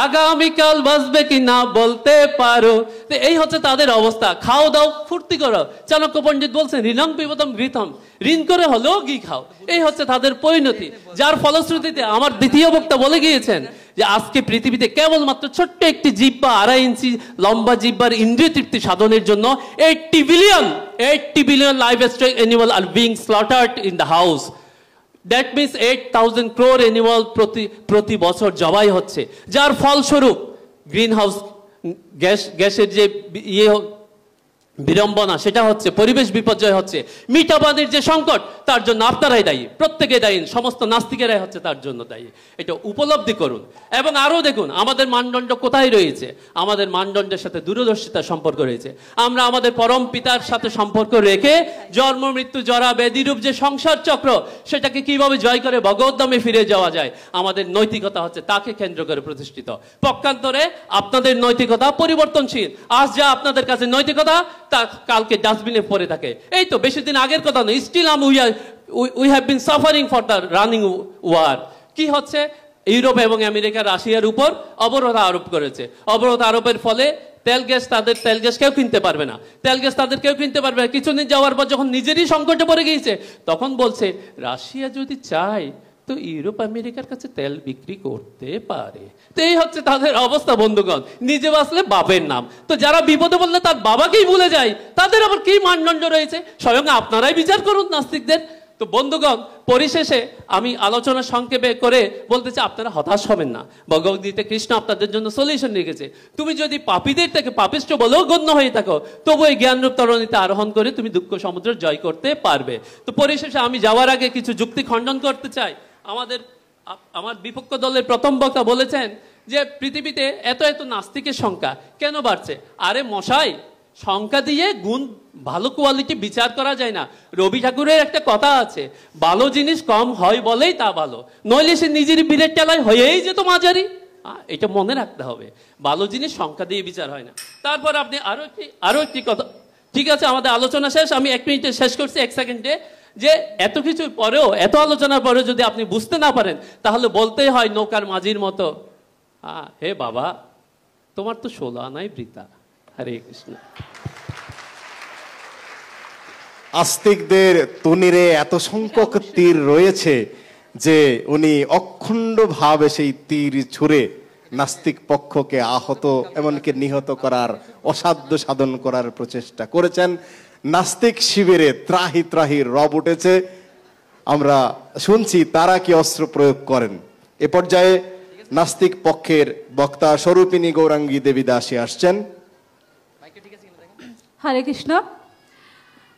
আগামীকাল বাঁচবে কি না বলতে পারো। তো এই হচ্ছে তাদের অবস্থা, খাও দাও ফুর্তি করো। চাণক্য পণ্ডিত বলছেন ঋণং পিবতম ঘৃতম, ঋণ করে হলেও ঘি খাও। এই হচ্ছে তাদের পরিণতি, যার ফলশ্রুতিতে আমার দ্বিতীয় বক্তা বলে গিয়েছেন যে আজকে পৃথিবীতে কেবলমাত্র ছোট্ট একটি জিহ্বা, 2.5 ইঞ্চি লম্বা জিহ্বার ইন্দ্রিয় তৃপ্তি সাধনের জন্য 80 billion live strike animal are being স্লটার্ড in the house. That means 8,000 crore animal প্রতি বছর জবাই হচ্ছে, যার ফলস্বরূপ গ্রিন হাউস গ্যাসের যে বিড়ম্বনা সেটা হচ্ছে, পরিবেশ বিপর্যয় হচ্ছে, মিঠা পানির যে সংকট তার জন্য আপনারাই দায়ী, প্রত্যেকে দায়ী, সমস্ত নাস্তিকেরাই হচ্ছে তার জন্য দায়ী। এটা উপলব্ধি করুন এবং আরও দেখুন আমাদের মানদণ্ড কোথায় রয়েছে। আমাদের মানদণ্ডের সাথে দূরদর্শিতার সম্পর্ক রয়েছে। আমরা আমাদের পরম পিতার সাথে সম্পর্ক রেখে জন্ম মৃত্যু জরা ব্যাধিরূপ যে সংসার চক্র সেটাকে কিভাবে জয় করে ভগবদ্ধামে ফিরে যাওয়া যায়, আমাদের নৈতিকতা হচ্ছে তাকে কেন্দ্র করে প্রতিষ্ঠিত। পক্ষান্তরে আপনাদের নৈতিকতা পরিবর্তনশীল। আজ যা আপনাদের কাছে নৈতিকতা তা কালকে ডাস্টবিনে পড়ে থাকে। এই তো বেশি দিন আগের কথা নয়, still we have been suffering for the running war. কি হচ্ছে, ইউরোপ এবং আমেরিকা রাশিয়ার উপর অবরোধ আরোপ করেছে। অবরোধ আরোপের ফলে তেল গ্যাস কেউ কিনতে পারবে না, কেউ কিনতে পারবে না। কিছুদিন যাওয়ার পর যখন নিজেরই সংকটে পড়ে গিয়েছে তখন বলছে রাশিয়া যদি চায় তো ইউরোপ আমেরিকার কাছে তেল বিক্রি করতে পারে। তো এই হচ্ছে তাদের অবস্থা বন্ধুগণ। নিজে বাঁচলে বাপের নাম। তো যারা বিপদে বললে তার বাবাকেই ভুলে যায়, তাদের আবার কি মানদণ্ড রয়েছে স্বয়ং আপনারাই বিচার করুন নাস্তিকদের। তো বন্ধুগণ, পরিশেষে আমি আলোচনা সংক্ষেপে করে বলতে চাই আপনারা হতাশ হবেন না। ভগবদ্গীতা কৃষ্ণ আপনাদের জন্য সলিউশন রেখেছে। তুমি যদি পাপীদের থেকে পাপিষ্ঠ বলেও গণ্য হয়ে থাকো তবু এই জ্ঞানরূপ তরণীতে আরোহণ করে তুমি দুঃখ সমুদ্র জয় করতে পারবে। তো পরিশেষে আমি যাওয়ার আগে কিছু যুক্তি খণ্ডন করতে চাই। আমার বিপক্ষ দলের প্রথম বক্তা বলেছেন যে পৃথিবীতে এত নাস্তিকের সংখ্যা কেন বাড়ছে। আরে মশাই, সংখ্যা দিয়ে গুণ ভালো কোয়ালিটি বিচার করা যায় না। রবি ঠাকুরের একটা কথা আছে, ভালো জিনিস কম হয় বলেই তা ভালো, নইলে সে নিজের বীরের টেলায় হয়েই যেত মাঝারি। এটা মনে রাখতে হবে, ভালো জিনিস সংখ্যা দিয়ে বিচার হয় না। তারপর আপনি আরো একটি কথা, ঠিক আছে আমাদের আলোচনা শেষ, আমি 1 মিনিটে শেষ করছি, 1 সেকেন্ডে, যে এত কিছুর পরেও, এত আলোচনার পরেও যদি আপনি বুঝতে না পারেন তাহলে বলতেই হয় নৌকার মাঝির মতো, হে বাবা তোমার তো 16 আনাই বৃথা। হরে কৃষ্ণ। আস্তিকদের তনিরে এত সংখ্যক তীর রয়েছে যে উনি অখণ্ডভাবে সেই তীর ছুঁড়ে নাস্তিক পক্ষকে আহত এমনকি নিহত করার, অসাধ্য সাধন করার প্রচেষ্টা করেছেন। নাস্তিক শিবিরে ত্রাহি ত্রাহি রব উঠেছে। আমরা শুনছি তারা কি অস্ত্র প্রয়োগ করেন। এ পর্যায়ে নাস্তিক পক্ষের বক্তা স্বরূপিনী গৌরাঙ্গী দেবী দাসী আসছেন। হরে কৃষ্ণ,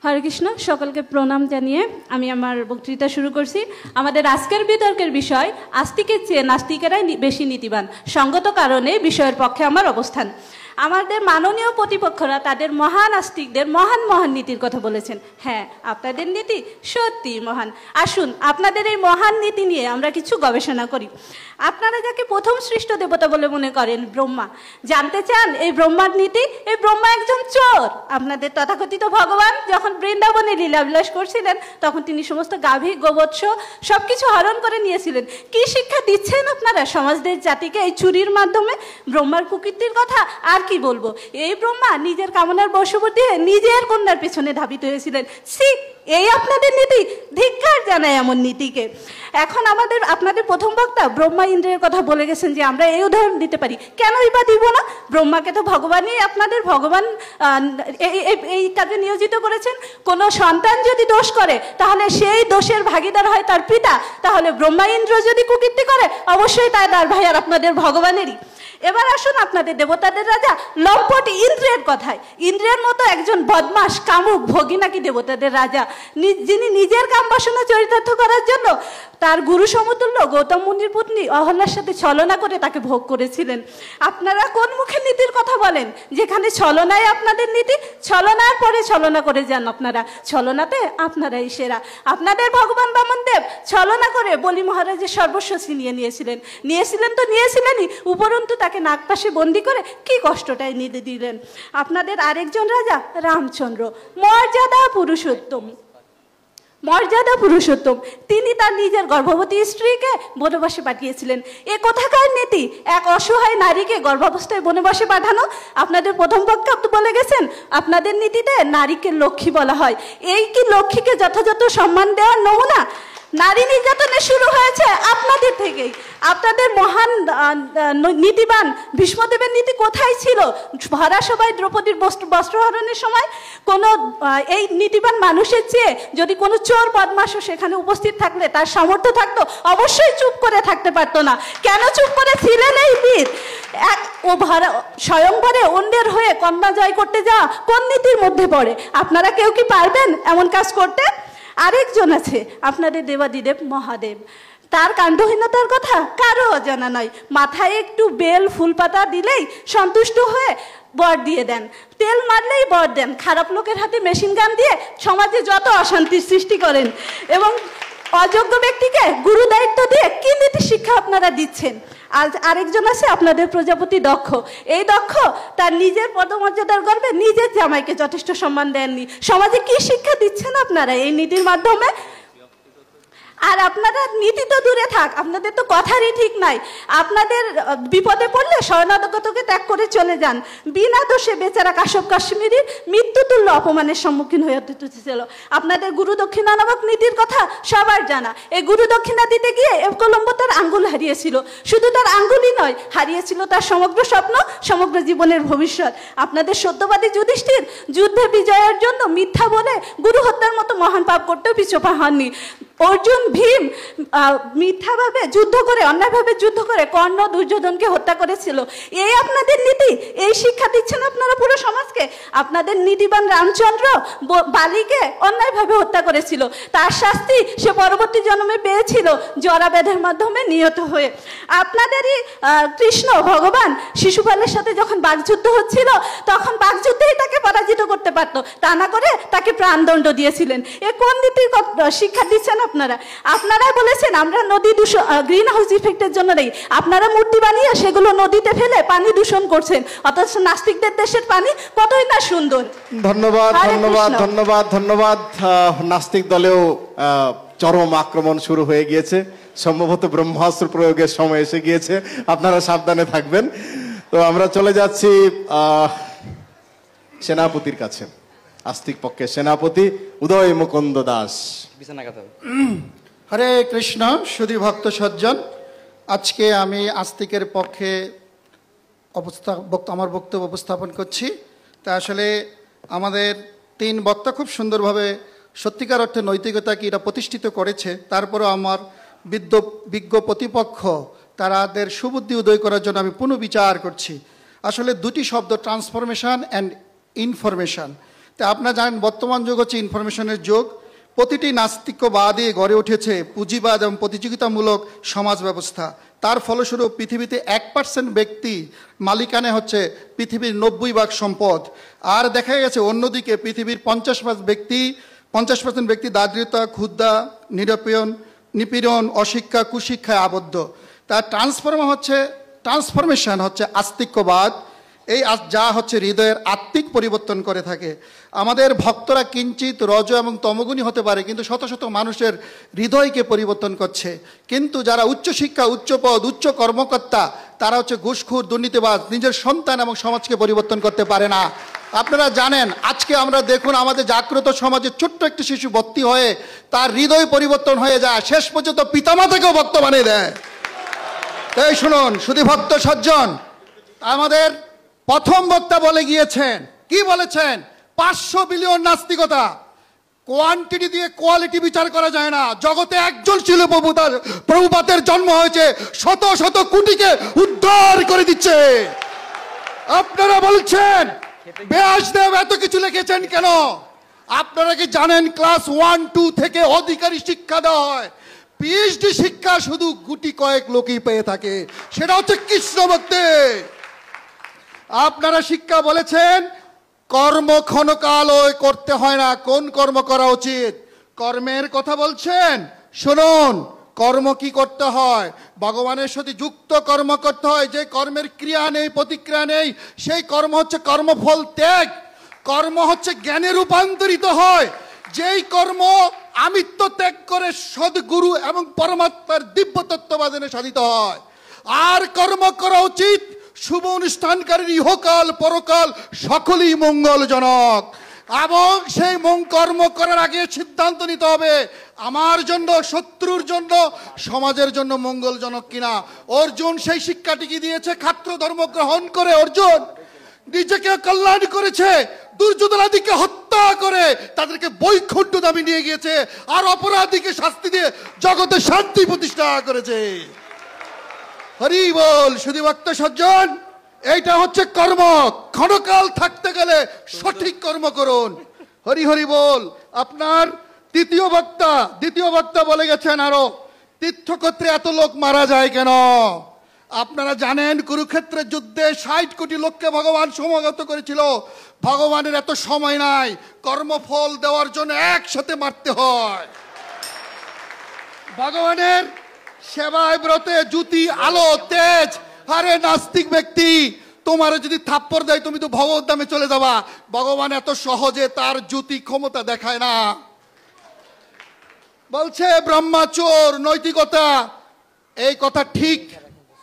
হরে কৃষ্ণ। সকলকে প্রণাম জানিয়ে আমি আমার বক্তৃতা শুরু করছি। আমাদের আজকের বিতর্কের বিষয়, আস্তিকের চেয়ে নাস্তিকেরাই বেশি নীতিবান। সঙ্গত কারণে বিষয়ের পক্ষে আমার অবস্থান। আমাদের মাননীয় প্রতিপক্ষরা তাদের মহান আস্তিকদের মহান নীতির কথা বলেছেন। হ্যাঁ, আপনাদের নীতি সত্যি মহান। আসুন আপনাদের এই মহান নীতি নিয়ে আমরা কিছু গবেষণা করি। আপনারা যাকে প্রথম সৃষ্ট দেবতা বলে মনে করেন, ব্রহ্মা, জানতে চান এই ব্রহ্মার নীতি? এই ব্রহ্মা একজন চোর। আপনাদের তথাকথিত ভগবান যখন বৃন্দাবনে লীলাবিলাস করছিলেন তখন তিনি সমস্ত গাভী, গোবৎস সবকিছু হরণ করে নিয়েছিলেন। কি শিক্ষা দিচ্ছেন আপনারা সমাজদের জাতিকে এই চুরির মাধ্যমে? ব্রহ্মার কুকীর্তির কথা আর কি বলবো, এই ব্রহ্মা নিজের কামনার বশবর্তী হয়ে নিজের কন্যার পেছনে ধাবিত হয়েছিলেন। এই আপনাদের নীতি, ধিক্কার জানায় এমন নীতিকে। এখন আপনাদের প্রথম বক্তা ব্রহ্মা ইন্দ্রের কথা বলে গেছেন যে আমরা এই উদাহরণ দিতে পারি, কেনই বা দিব না? ব্রহ্মাকে তো ভগবানই আপনাদের ভগবান এই কাজে নিয়োজিত করেছেন। কোনো সন্তান যদি দোষ করে তাহলে সেই দোষের ভাগিদার হয় তার পিতা, তাহলে ব্রহ্মা ইন্দ্র যদি কুকীর্তি করে অবশ্যই তার ভাই আর আপনাদের ভগবানেরই। এবার আসুন আপনাদের দেবতাদের রাজা লম্পট ইন্দ্রের কথায়। ইন্দ্রের মতো একজন বদমাস কামুক ভোগী নাকি দেবতাদের রাজা, যিনি নিজের কাম বাসনা চরিতার্থ করার জন্য তার গুরু সমতুল্য গৌতম মুনির পত্নী অহল্যার সাথে ছলনা করে তাকে ভোগ করেছিলেন। আপনারা কোন মুখে নীতির কথা বলেন যেখানে ছলনায় আপনাদের নীতি? ছলনার পরে ছলনা করে যান আপনারা, ছলনাতে আপনারাই সেরা। আপনাদের ভগবান বামনদেব ছলনা করে বলি মহারাজের সর্বস্ব ছিনিয়ে নিয়েছিলেন তো নিয়েছিলেনই, উপরন্তু তাকে নাগপাশে বন্দি করে কি কষ্টটাই নিতে দিলেন। আপনাদের আরেকজন রাজা রামচন্দ্র, মর্যাদা পুরুষোত্তম, তিনি তার নিজের গর্ভবতী স্ত্রীকে বনবাসে পাঠিয়েছিলেন। এ কোথাকার নীতি? এক অসহায় নারীকে গর্ভাবস্থায় বনবাসে পাঠানো। আপনাদের প্রথম বক্তা বলে গেছেন আপনাদের নীতিতে নারীকে লক্ষ্মী বলা হয়। এই কি লক্ষ্মীকে যথাযথ সম্মান দেওয়ার নমুনা? নারী নির্যাতনে শুরু হয়েছে আপনাদের থেকেই। আপনাদের মহান নীতিবান ভীষ্মদেবের নীতি কোথায় ছিল? ভরা সবাই দ্রৌপদীর বস্ত্রহরণের সময় কোনো এই নীতিবান মানুষের চেয়ে যদি কোনো চোর বদমাশও সেখানে উপস্থিত থাকলে তার সামর্থ্য থাকতো, অবশ্যই চুপ করে থাকতে পারতো না। কেন চুপ করে ছিলেন এই বীর? স্বয়ংবরে অন্যের হয়ে কন্যা জয় করতে যাওয়া কোন নীতির মধ্যে পড়ে? আপনারা কেউ কি পারবেন এমন কাজ করতে? আরেকজন আছে আপনাদের দেবাদিদেব মহাদেব, তার কাণ্ডহীনতার কথা কারো অজানা নয়। মাথায় একটু বেল ফুলপাতা দিলেই সন্তুষ্ট হয়ে বর দিয়ে দেন, তেল মারলেই বর দেন, খারাপ লোকের হাতে মেশিন গান দিয়ে সমাজে যত অশান্তির সৃষ্টি করেন এবং অযোগ্য ব্যক্তিকে গুরু দায়িত্ব দিয়ে কি নীতি শিক্ষা আপনারা দিচ্ছেন। আরেকজন আছে আপনাদের প্রজাপতি দক্ষ। এই দক্ষ তার নিজের পদমর্যাদার গর্বে নিজের জামাইকে যথেষ্ট সম্মান দেননি। সমাজে কি শিক্ষা দিচ্ছেন আপনারা এই নীতির মাধ্যমে? আর আপনারা নীতি তো দূরে থাক, আপনাদের তো কথারই ঠিক নাই। আপনাদের বিপদে পড়লে শরণাগতকে ত্যাগ করে চলে যান। বিনা দোষে বেচারা কাশ্যপ কাশ্মীরির মৃত্যুতুল্য অপমানের সম্মুখীন হয়ে ছিল। আপনাদের গুরু দক্ষিণা নামক নীতির কথা সবার জানা। এই গুরু দক্ষিণা দিতে গিয়ে একলম্ব তার আঙ্গুল হারিয়েছিল। শুধু তার আঙ্গুলই নয়, হারিয়েছিল তার সমগ্র স্বপ্ন, সমগ্র জীবনের ভবিষ্যৎ। আপনাদের সত্যবাদী যুধিষ্ঠির যুদ্ধে বিজয়ের জন্য মিথ্যা বলে গুরু হত্যার মতো মহান পাপ করতেও পিছপা হননি। অর্জুন ভীম মিথ্যাভাবে যুদ্ধ করে, অন্যায়ভাবে যুদ্ধ করে কর্ণ দুর্যোধনকে হত্যা করেছিল। এই আপনাদের নীতি, এই শিক্ষা দিচ্ছেন আপনারা পুরো সমাজকে। আপনাদের নীতিবান রামচন্দ্র বালিকে অন্যায়ভাবে হত্যা করেছিল, তার শাস্তি সে পরবর্তী জন্মে পেয়েছিল জরাব্যাধের মাধ্যমে নিহত হয়ে। আপনাদেরই কৃষ্ণ ভগবান শিশুপালের সাথে যখন বাগযুদ্ধ হচ্ছিল তখন বাগযুদ্ধেই তাকে পরাজিত করতে পারতো, তা না করে তাকে প্রাণদণ্ড দিয়েছিলেন। এ কোন নীতির শিক্ষা দিচ্ছেন আপনারা? আপনারা বলেছেন আমরা নদী দূষণ গ্রিন হাউস ইফেক্টের জন্য নেই, আপনারা মূর্তি বানিয়ে সেগুলো নদীতে ফেলে পানি দূষণ করছেন, অথচ নাস্তিকদের দেশের পানি কতই না সুন্দর। ধন্যবাদ ধন্যবাদ ধন্যবাদ ধন্যবাদ। নাস্তিক দলেও চরম আক্রমণ শুরু হয়ে গিয়েছে, সম্ভবত ব্রহ্মাস্ত্র প্রয়োগের সময় এসে গিয়েছে, আপনারা সাবধানে থাকবেন। তো আমরা চলে যাচ্ছি সেনাপতির কাছে। আস্তিক পক্ষে সেনাপতি উদয় মুকুন্দ দাস। হরে কৃষ্ণ। সুধী ভক্ত সজ্জন, আজকে আমি আস্তিকের পক্ষে আমার বক্তব্য উপস্থাপন করছি। তা আসলে আমাদের তিন বক্তা খুব সুন্দরভাবে সত্যিকার অর্থে নৈতিকতাকে এটা প্রতিষ্ঠিত করেছে। তারপরেও আমার বিজ্ঞ প্রতিপক্ষ তাদের সুবুদ্ধি উদয় করার জন্য আমি পুনর্বিচার করছি। আসলে দুটি শব্দ, ট্রান্সফরমেশন অ্যান্ড ইনফরমেশন। তা আপনারা জানেন বর্তমান যুগ হচ্ছে ইনফরমেশনের যুগ। প্রতিটি নাস্তিক্যবাদে গড়ে উঠেছে পুঁজিবাদ এবং প্রতিযোগিতামূলক সমাজ ব্যবস্থা। তার ফলস্বরূপ পৃথিবীতে 1% ব্যক্তি মালিকানে হচ্ছে পৃথিবীর 90% সম্পদ। আর দেখা গেছে অন্যদিকে পৃথিবীর 50% ব্যক্তি দারিদ্রতা, ক্ষুধা, নিপীড়ন, অশিক্ষা, কুশিক্ষায় আবদ্ধ। তার ট্রান্সফরমেশন হচ্ছে আস্তিক্যবাদ, এই যা হচ্ছে হৃদয়ের আত্মিক পরিবর্তন করে থাকে। আমাদের ভক্তরা কিঞ্চিত রজ এবং তমগুণী হতে পারে, কিন্তু শত শত মানুষের হৃদয়কে পরিবর্তন করছে। কিন্তু যারা উচ্চশিক্ষা, উচ্চ পদ, উচ্চ কর্মকর্তা তারা হচ্ছে ঘুষখোর, দুর্নীতিবাজ, নিজের সন্তান এবং সমাজকে পরিবর্তন করতে পারে না। আপনারা জানেন আজকে আমরা দেখুন আমাদের জাগ্রত সমাজে ছোট্ট একটি শিশু ভর্তি হয়ে তার হৃদয় পরিবর্তন হয়ে যায়, শেষ পর্যন্ত পিতামাতাকেও ভক্ত বানিয়ে দেয়। তাই শুনুন শুধু ভক্ত সজ্জন, আমাদের প্রথম বক্তা বলে গিয়েছেন, কি বলেছেন? 500 বিলিয়ন নাস্তিকতা, কোয়ান্টিটি দিয়ে কোয়ালিটি বিচার করা যায় না। জগতে একজন ছিল প্রভুপাতের জন্ম হয়েছে, শত শত কোটিকে উদ্ধার করে দিচ্ছে। আপনারা বলছেন ব্যাসদেব এত কিছু লিখেছেন কেন? আপনারা কি জানেন ক্লাস 1, 2 থেকে অধিকারী শিক্ষা দেওয়া হয়, পিএইচডি শিক্ষা শুধু গুটি কয়েক লোকই পেয়ে থাকে, সেটা হচ্ছে কৃষ্ণ ভক্তি। আপনারা শিক্ষা বলেছেন কর্ম ক্ষণকাল করতে হয় না, কোন কর্ম করা উচিত কর্মের কথা বলছেন। শুনুন কর্ম কি করতে হয়, ভগবানের সাথে যুক্ত কর্ম করতে হয়। যে কর্মের ক্রিয়া নেই, প্রতিক্রিয়া নেই, সেই কর্ম হচ্ছে কর্মফল ত্যাগ। কর্ম হচ্ছে জ্ঞানে রূপান্তরিত হয়। যেই কর্ম আমিত্ব ত্যাগ করে সদ্গুরু এবং পরমাত্মার দিব্য তত্ত্ববাদনে সাধিত হয়। আর কর্ম করা উচিত শুভ অনুষ্ঠানকারীর ইহকাল পরকাল সকলেই মঙ্গলজনক। এবং সেই কর্ম করার আগে সিদ্ধান্ত নিতে হবে আমার জন্য, শত্রুর জন্য, সমাজের জন্য মঙ্গলজনক কিনা। অর্জুন সেই শিক্ষাটি কি দিয়েছে? ক্ষাত্র ধর্ম গ্রহণ করে অর্জুন নিজেকে কল্যাণ করেছে, দুর্যোধনাদিকে হত্যা করে তাদেরকে বৈকুণ্ঠ দাবি নিয়ে গিয়েছে, আর অপরাধীকে শাস্তি দিয়ে জগতে শান্তি প্রতিষ্ঠা করেছে। হরি বল শুধু ভক্ত সজ্জন, এইটা হচ্ছে কর্ম। ক্ষণকাল থাকতে গেলে সঠিক কর্ম করুন। হরি হরি বল। আপনার দ্বিতীয় বক্তা বলে গেছেন আরো তীর্থক্ষেত্রে এত লোক মারা যায় কেন? আপনারা জানেন কুরুক্ষেত্রের যুদ্ধে 60 কোটি লোককে ভগবান সমাগত করেছিল। ভগবানের এত সময় নাই, কর্মফল দেওয়ার জন্য একসাথে মারতে হয়। ভগবানের সেবায় ব্রতে জ্যোতি আলো তেজ। আরে নাস্তিক ব্যক্তি, তোমার যদি থাপ্পড় দেয় তুমি তো ভগবত ধামে চলে যাবা। ভগবান এত সহজে তার জ্যোতি ক্ষমতা দেখায় না। বলছে ব্রহ্মচোর নৈতিকতা, এই কথা ঠিক।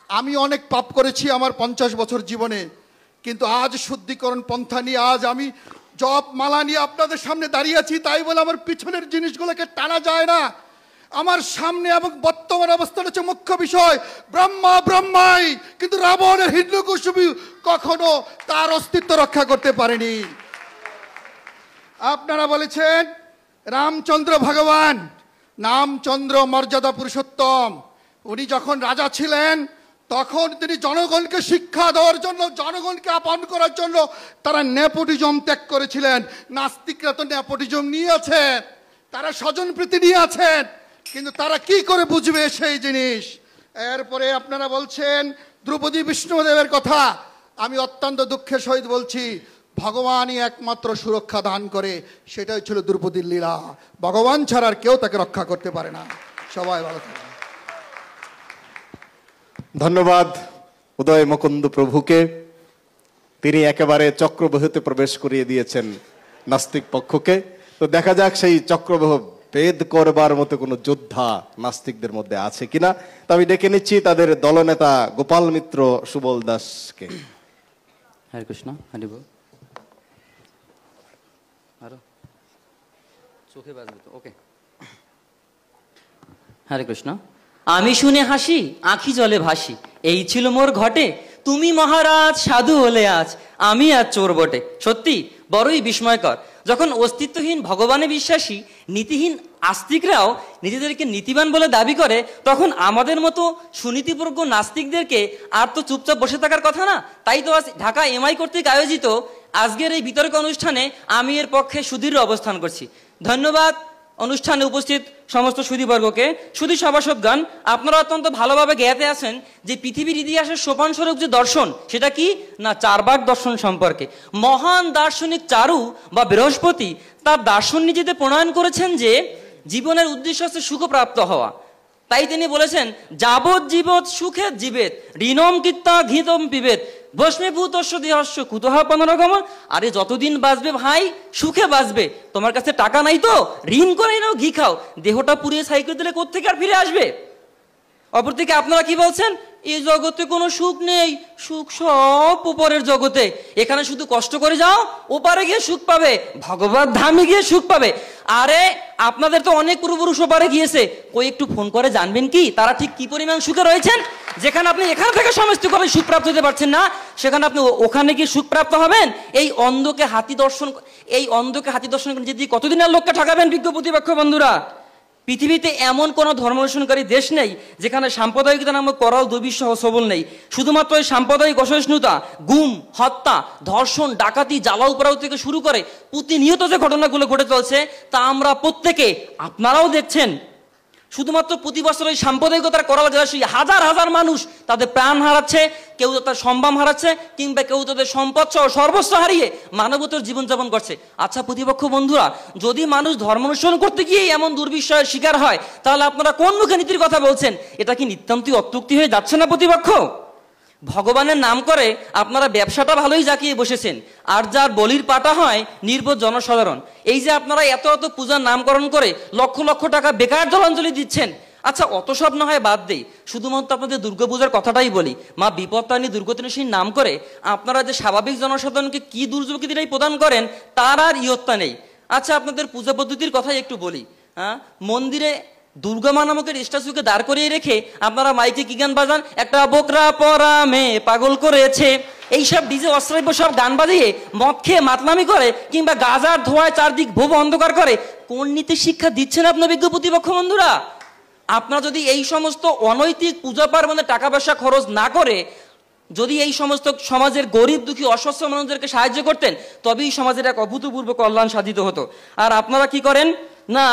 আমি অনেক পাপ করেছি আমার 50 বছর জীবনে, কিন্তু আজ শুদ্ধিকরণ পন্থা নিয়ে আজ আমি জপ মালা নিয়ে আপনাদের সামনে দাঁড়িয়ে আছি। তাই বলে আমার পিছনের জিনিসগুলোকে টানা যায় না। আমার সামনে এবং বর্তমান অবস্থান হচ্ছে মুখ্য বিষয় ব্রহ্মাই, কিন্তু রাবণের হিরণ্যকশিপু কখনো তার অস্তিত্ব রক্ষা করতে পারেনি। আপনারা বলেছেন রামচন্দ্র ভগবান, রামচন্দ্র মর্যাদা পুরুষোত্তম। উনি যখন রাজা ছিলেন তখন তিনি জনগণকে শিক্ষা দেওয়ার জন্য, জনগণকে আপন করার জন্য তারা নেপোটিজম ত্যাগ করেছিলেন। নাস্তিকরা তো নেপোটিজম নিয়ে আছেন, তারা স্বজনপ্রীতি নিয়ে আছেন, কিন্তু তারা কি করে বুঝবে সেই জিনিস? এরপরে আপনারা বলছেন দ্রৌপদী বিষ্ণুদেবের কথা। আমি অত্যন্ত দুঃখের সহিত বলছি, ভগবানই একমাত্র সুরক্ষা দান করে, সেটাই ছিল দ্রৌপদীর লীলা। ভগবান ছাড়া আর কেউ তাকে রক্ষা করতে পারে না। সবাই ভালো থাকুন। ধন্যবাদ উদয় মুকুন্দ প্রভুকে। তিনি একেবারে চক্রব্যূহতে প্রবেশ করিয়ে দিয়েছেন নাস্তিক পক্ষকে। তো দেখা যাক সেই চক্রব্যূহ ভেদ করবার মতো কোনো যোদ্ধা নাস্তিকদের মধ্যে আছে কিনা। তো আমি ডেকে নিচ্ছি তাদের দলনেতা গোপাল মিত্র সুবল দাসকে। হরে কৃষ্ণ। হরি বল। আরো চোখে বাজবে তো, ওকে। হরে কৃষ্ণ। আমি শুনে হাসি, আঁখি জলে ভাসি, এই ছিল মোর ঘটে। তুমি মহারাজ সাধু হলে আজ, আমি আজ চোর বটে। সত্যি বড়ই বিস্ময়কর, যখন অস্তিত্বহীন ভগবানে বিশ্বাসী নীতিহীন আস্তিকরাও নিজেদেরকে নীতিবান বলে দাবি করে, তখন আমাদের মতো সুনীতিপ্রজ্ঞ নাস্তিকদেরকে আর তো চুপচাপ বসে থাকার কথা না। তাই তো আজ ঢাকা এমআই কর্তৃক আয়োজিত আজকের এই বিতর্ক অনুষ্ঠানে আমি এর পক্ষে সুদৃঢ় অবস্থান করছি। ধন্যবাদ অনুষ্ঠানে উপস্থিত সমস্ত সুধীবর্গকে। সুধী সভাসদগণ, আপনারা অত্যন্ত ভালোভাবে জ্ঞাতে আছেন যে পৃথিবীর ইতিহাসের সোপান স্বরূপ যে দর্শন, সেটা কি না চারবাক দর্শন সম্পর্কে। মহান দার্শনিক চারু বা বৃহস্পতি তার দার্শন নীতিতে প্রণয়ন করেছেন যে জীবনের উদ্দেশ্য হচ্ছে সুখপ্রাপ্ত হওয়া। তাই তিনি বলেছেন যাবৎ জীবৎ সুখের জীবেত ঋণম কীর্তা ঘৃতম পিবেত ভস্মীভূতস্য দেহস্য কুতঃ পুনরাগমন। আরে যতদিন বাঁচবে ভাই সুখে বাঁচবে। তোমার কাছে টাকা নাই তো ঋণ করে নাও, ঘি খাও, দেহটা পুড়িয়ে সাইকেল দিলে কোত্থেকে আর ফিরে আসবে? অপরদিকে আপনারা কি বলছেন, এই জগতে কোনো সুখ নেই, সুখ সব উপরের জগতে, এখানে শুধু কষ্ট করে যাও, ওপারে গিয়ে সুখ পাবে, ভগবত ধামে গিয়ে সুখ পাবে। আরে আপনাদের তো অনেক পূর্বপুরুষ ওপারে গিয়েছে, কই একটু ফোন করে জানবেন কি তারা ঠিক কি পরিমাণ সুখে রয়েছেন? যেখানে আপনি এখান থেকে সমস্ত করে সুখ প্রাপ্ত হতে পারছেন না, সেখানে আপনি ওখানে গিয়ে সুখ প্রাপ্ত হবেন। এই অন্ধকে হাতি দর্শন করে যদি কতদিন আর লোককে ঠকাবেন বিজ্ঞ প্রতিপক্ষ বন্ধুরা? পৃথিবীতে এমন কোনো ধর্মানুষ্ঠানকারী দেশ নেই যেখানে সাম্প্রদায়িকতা নামক করাল দুর্বিষহ সবল নেই। শুধুমাত্র এই সাম্প্রদায়িক অসহিষ্ণুতা, গুম, হত্যা, ধর্ষণ, ডাকাতি, জ্বালাও পোড়াও থেকে শুরু করে প্রতিনিয়ত যে ঘটনাগুলো ঘটে চলছে তা আমরা প্রত্যেকে, আপনারাও দেখছেন। শুধুমাত্র প্রতি বছর এই সাম্প্রদায়িকতার করাল জলাশয় হাজার হাজার মানুষ তাদের প্রাণ হারাচ্ছে, কেউ তার সম্মান হারাচ্ছে, কিংবা কেউ তাদের সম্পদ সহ সর্বস্ব হারিয়ে মানবতার জীবনযাপন করছে। আচ্ছা প্রতিপক্ষ বন্ধুরা, যদি মানুষ ধর্ম অনুসরণ করতে গিয়ে এমন দুর্বিষয়ের শিকার হয়, তাহলে আপনারা কোন মুখে নীতির কথা বলছেন? এটা কি নিতান্তই অত্যুক্তি হয়ে যাচ্ছে না প্রতিপক্ষ? ভগবানের নাম করে আপনারা ব্যবসাটা ভালোই জাকিয়ে বসেছেন, আর যার বলির পাটা হয় নির্বোধ জনসাধারণ। এই যে আপনারা এত এত পূজার নামকরণ করে লক্ষ লক্ষ টাকা বেকার জলাঞ্জলি দিচ্ছেন। আচ্ছা অত সব না হয় বাদ দেই, শুধুমাত্র আপনাদের দুর্গাপূজার কথাটাই বলি। মা বিপত্তারিণী দুর্গতিনাশীর নাম করে আপনারা যে স্বাভাবিক জনসাধারণকে কি দুর্যোগ দিনাই প্রদান করেন তার আর ইয়ত্তা নেই। আচ্ছা আপনাদের পূজা পদ্ধতির কথাই একটু বলি। মন্দিরে দুর্গা মা নামকের স্ট্যাচুকে দাঁড় করিয়ে রেখে আপনারা মাইকে কি গান বাজান, একটা বোকরা পরা মেয়ে পাগল করেছে, এইসব ডিজে অশ্রাব্য সব গান বাজিয়ে মদ খেয়ে মাতলামি করে, কিংবা গাজার ধোঁয়ায় চারদিক ভুব অন্ধকার করে, কোন নীতি শিক্ষা দিচ্ছেন আপনার বিজ্ঞ প্রতিপক্ষ বন্ধুরা? আপনারা যদি এই সমস্ত অনৈতিক পূজা পার্বণে টাকা পয়সা খরচ না করে যদি এই সমস্ত সমাজের গরিব দুঃখী অসচ্ছল মানুষদেরকে সাহায্য করতেন, তবেই সমাজের এক অভূতপূর্ব কল্যাণ সাধিত হতো। আর আপনারা কি করেন না,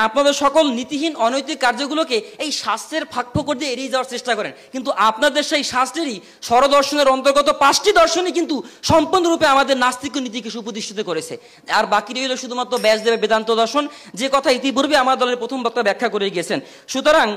আপনাদের সকল নীতিহীন অনৈতিক কার্যগুলোকে এই শাস্ত্রের ফাঁকফোকর দিয়ে এড়িয়ে যাওয়ার চেষ্টা করেন। কিন্তু আপনাদের সেই শাস্ত্রেরই স্বরদর্শনের অন্তর্গত 5টি দর্শনই কিন্তু সম্পূর্ণরূপে আমাদের নাস্তিক নীতিকে সুপ্রতিষ্ঠিত করেছে। আর বাকি রইল শুধুমাত্র ব্যাসদেবের বেদান্ত দর্শন, যে কথা ইতিপূর্বে আমার দলের প্রথম বক্তা ব্যাখ্যা করে গিয়েছেন। সুতরাং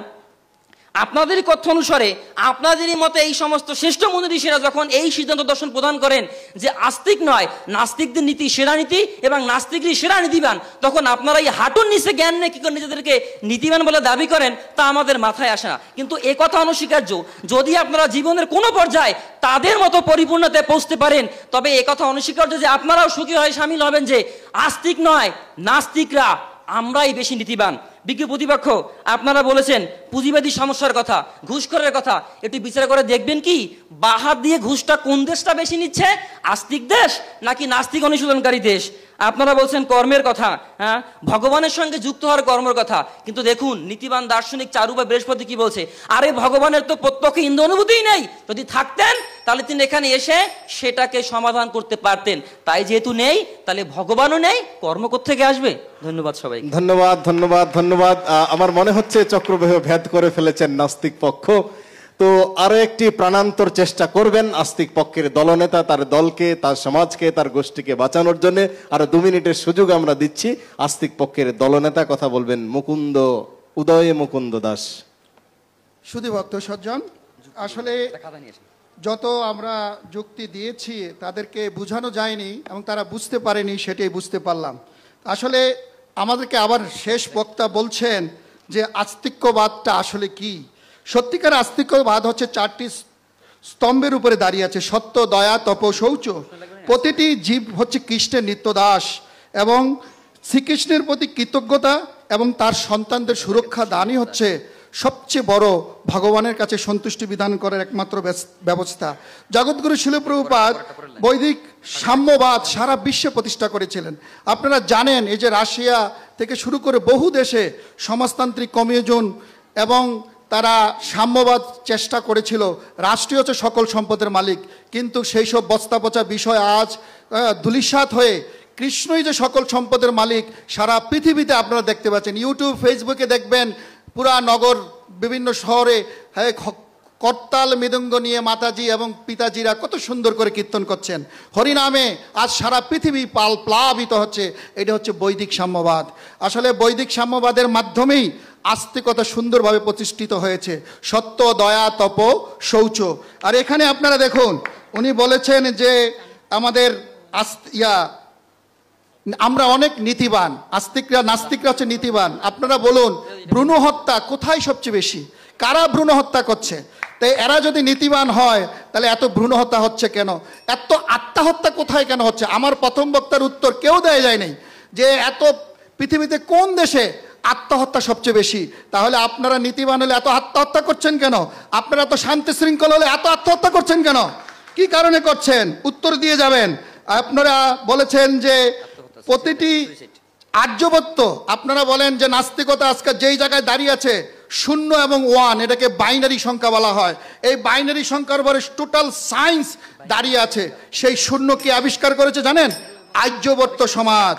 আপনাদেরই কথা অনুসারে আপনাদেরই মতে এই সমস্ত শ্রেষ্ঠ মুনি ঋষিরা যখন এই সিদ্ধান্ত দর্শন প্রদান করেন যে আস্তিক নয় নাস্তিকদের নীতি সেরা নীতি এবং নাস্তিকই সেরা নীতিবান, তখন আপনারা এই হাঁটুর নিচে জ্ঞান নিয়ে কি করে নিজেদেরকে নীতিবান বলে দাবি করেন তা আমাদের মাথায় আসে না। কিন্তু এ কথা অনস্বীকার্য, যদি আপনারা জীবনের কোনো পর্যায়ে তাদের মতো পরিপূর্ণতায় পৌঁছতে পারেন, তবে এ কথা অনস্বীকার্য যে আপনারাও সুখী হয়ে সামিল হবেন যে আস্তিক নয় নাস্তিকরা আমরাই বেশি নীতিবান। বিজ্ঞ প্রতিপক্ষ আপনারা বলেছেন পুঁজিবাদী সমস্যার কথা, ঘুষখোরের কথা, একটু বিচার করে দেখবেন কি বাহাত দিয়ে ঘুষটা কোন দেশটা বেশি নিচ্ছে, আস্তিক দেশ নাকি নাস্তিক অনুশীলনকারী দেশ? আপনারা বলছেন কর্মের কথা, ভগবানের সঙ্গে যুক্ত হওয়ার কর্মের কথা, কিন্তু দেখুন নীতিবান দার্শনিক চারু বা বৃহস্পতি কি বলছে, আরে ভগবানের তো প্রত্যক্ষ ইন্দ্র অনুভূতিই নেই, যদি থাকতেন তাহলে তিনি এখানে এসে সেটাকে সমাধান করতে পারতেন। তাই যেহেতু নেই তাহলে ভগবানও নেই, কর্ম কোত্থেকে আসবে? ধন্যবাদ সবাই। ধন্যবাদ ধন্যবাদ ধন্যবাদ। আমার মনে হচ্ছে চক্রব্যূহ ভেদ করে ফেলেছেন নাস্তিক পক্ষ। তো আরো একটি প্রাণান্তর চেষ্টা করবেন আস্তিক পক্ষের দলনেতা তার দলকে, তার সমাজকে, তার গোষ্ঠীকে বাঁচানোর জন্য। আরো 2 মিনিটের সুযোগ আমরা দিচ্ছি। আস্তিক পক্ষের দলনেতা কথা বলবেন উদয় মুকুন্দ দাস। শুধু ভক্ত সজ্জন, আসলে যত আমরা যুক্তি দিয়েছি তাদেরকে বোঝানো যায়নি এবং তারা বুঝতে পারেনি, সেটাই বুঝতে পারলাম। আসলে আমাদেরকে আবার শেষ বক্তা বলছেন যে আস্তিক্যবাদটা আসলে কি। সত্যিকার আস্তিক্যবাদ হচ্ছে 4টি স্তম্ভের উপরে দাঁড়িয়ে আছে, সত্য, দয়া, তপ, শৌচ। প্রতিটি জীব হচ্ছে কৃষ্ণের নিত্যদাস এবং শ্রীকৃষ্ণের প্রতি কৃতজ্ঞতা এবং তার সন্তানদের সুরক্ষা দানই হচ্ছে সবচেয়ে বড় ভগবানের কাছে সন্তুষ্টি বিধান করার একমাত্র ব্যবস্থা। জগৎগুরু শিল প্রভুপাদ বৈদিক সাম্যবাদ সারা বিশ্বে প্রতিষ্ঠা করেছিলেন। আপনারা জানেন এই যে রাশিয়া থেকে শুরু করে বহু দেশে সমাজতান্ত্রিক কমিউনিজম এবং তারা সাম্যবাদ চেষ্টা করেছিল। রাষ্ট্রীয় হচ্ছে সকল সম্পদের মালিক, কিন্তু সেই সব বস্তা পচা বিষয় আজ ধূলিসাৎ হয়ে কৃষ্ণই যে সকল সম্পদের মালিক সারা পৃথিবীতে আপনারা দেখতে পাচ্ছেন। ইউটিউব, ফেসবুকে দেখবেন পুরা নগর বিভিন্ন শহরে করতাল মৃদঙ্গ নিয়ে মাতাজি এবং পিতাজিরা কত সুন্দর করে কীর্তন করছেন হরিনামে। আজ সারা পৃথিবী প্লাবিত হচ্ছে। এটা হচ্ছে বৈদিক সাম্যবাদ। আসলে বৈদিক সাম্যবাদের মাধ্যমেই আস্তিকতা সুন্দরভাবে প্রতিষ্ঠিত হয়েছে, সত্য, দয়া, তপ, শৌচ। আর এখানে আপনারা দেখুন উনি বলেছেন যে আমাদের আমরা অনেক নীতিবান, আস্তিকরা নাস্তিকরা হচ্ছে নীতিবান। আপনারা বলুন ভ্রূণ হত্যা কোথায় সবচেয়ে বেশি, কারা ভ্রূণ হত্যা করছে? তাই এরা যদি নীতিবান হয় তাহলে এত ভ্রূণ হত্যা হচ্ছে কেন, এত আত্মহত্যা কোথায় কেন হচ্ছে? আমার প্রথম বক্তার উত্তর কেউ দেয় যায় নাই যে এত পৃথিবীতে কোন দেশে আত্মহত্যা সবচেয়ে বেশি। তাহলে আপনারা নীতিবান হলে এত আত্মহত্যা করছেন কেন? আপনারা তো শান্তি শৃঙ্খলা হলে এত আত্মহত্যা করছেন কেন? কি কারণে করছেন? উত্তর দিয়ে যাবেন। আপনারা বলেছেন যে প্রতিটি আর্যবত্য, আপনারা বলেন যে নাস্তিকতা আজকে যেই জায়গায় দাঁড়িয়ে আছে 0 এবং 1, এটাকে বাইনারি সংখ্যা বলা হয়। এই বাইনারি সংখ্যার উপরে টোটাল সায়েন্স দাঁড়িয়ে আছে। সেই শূন্য কি আবিষ্কার করেছে জানেন? আর্যবর্ত সমাজ।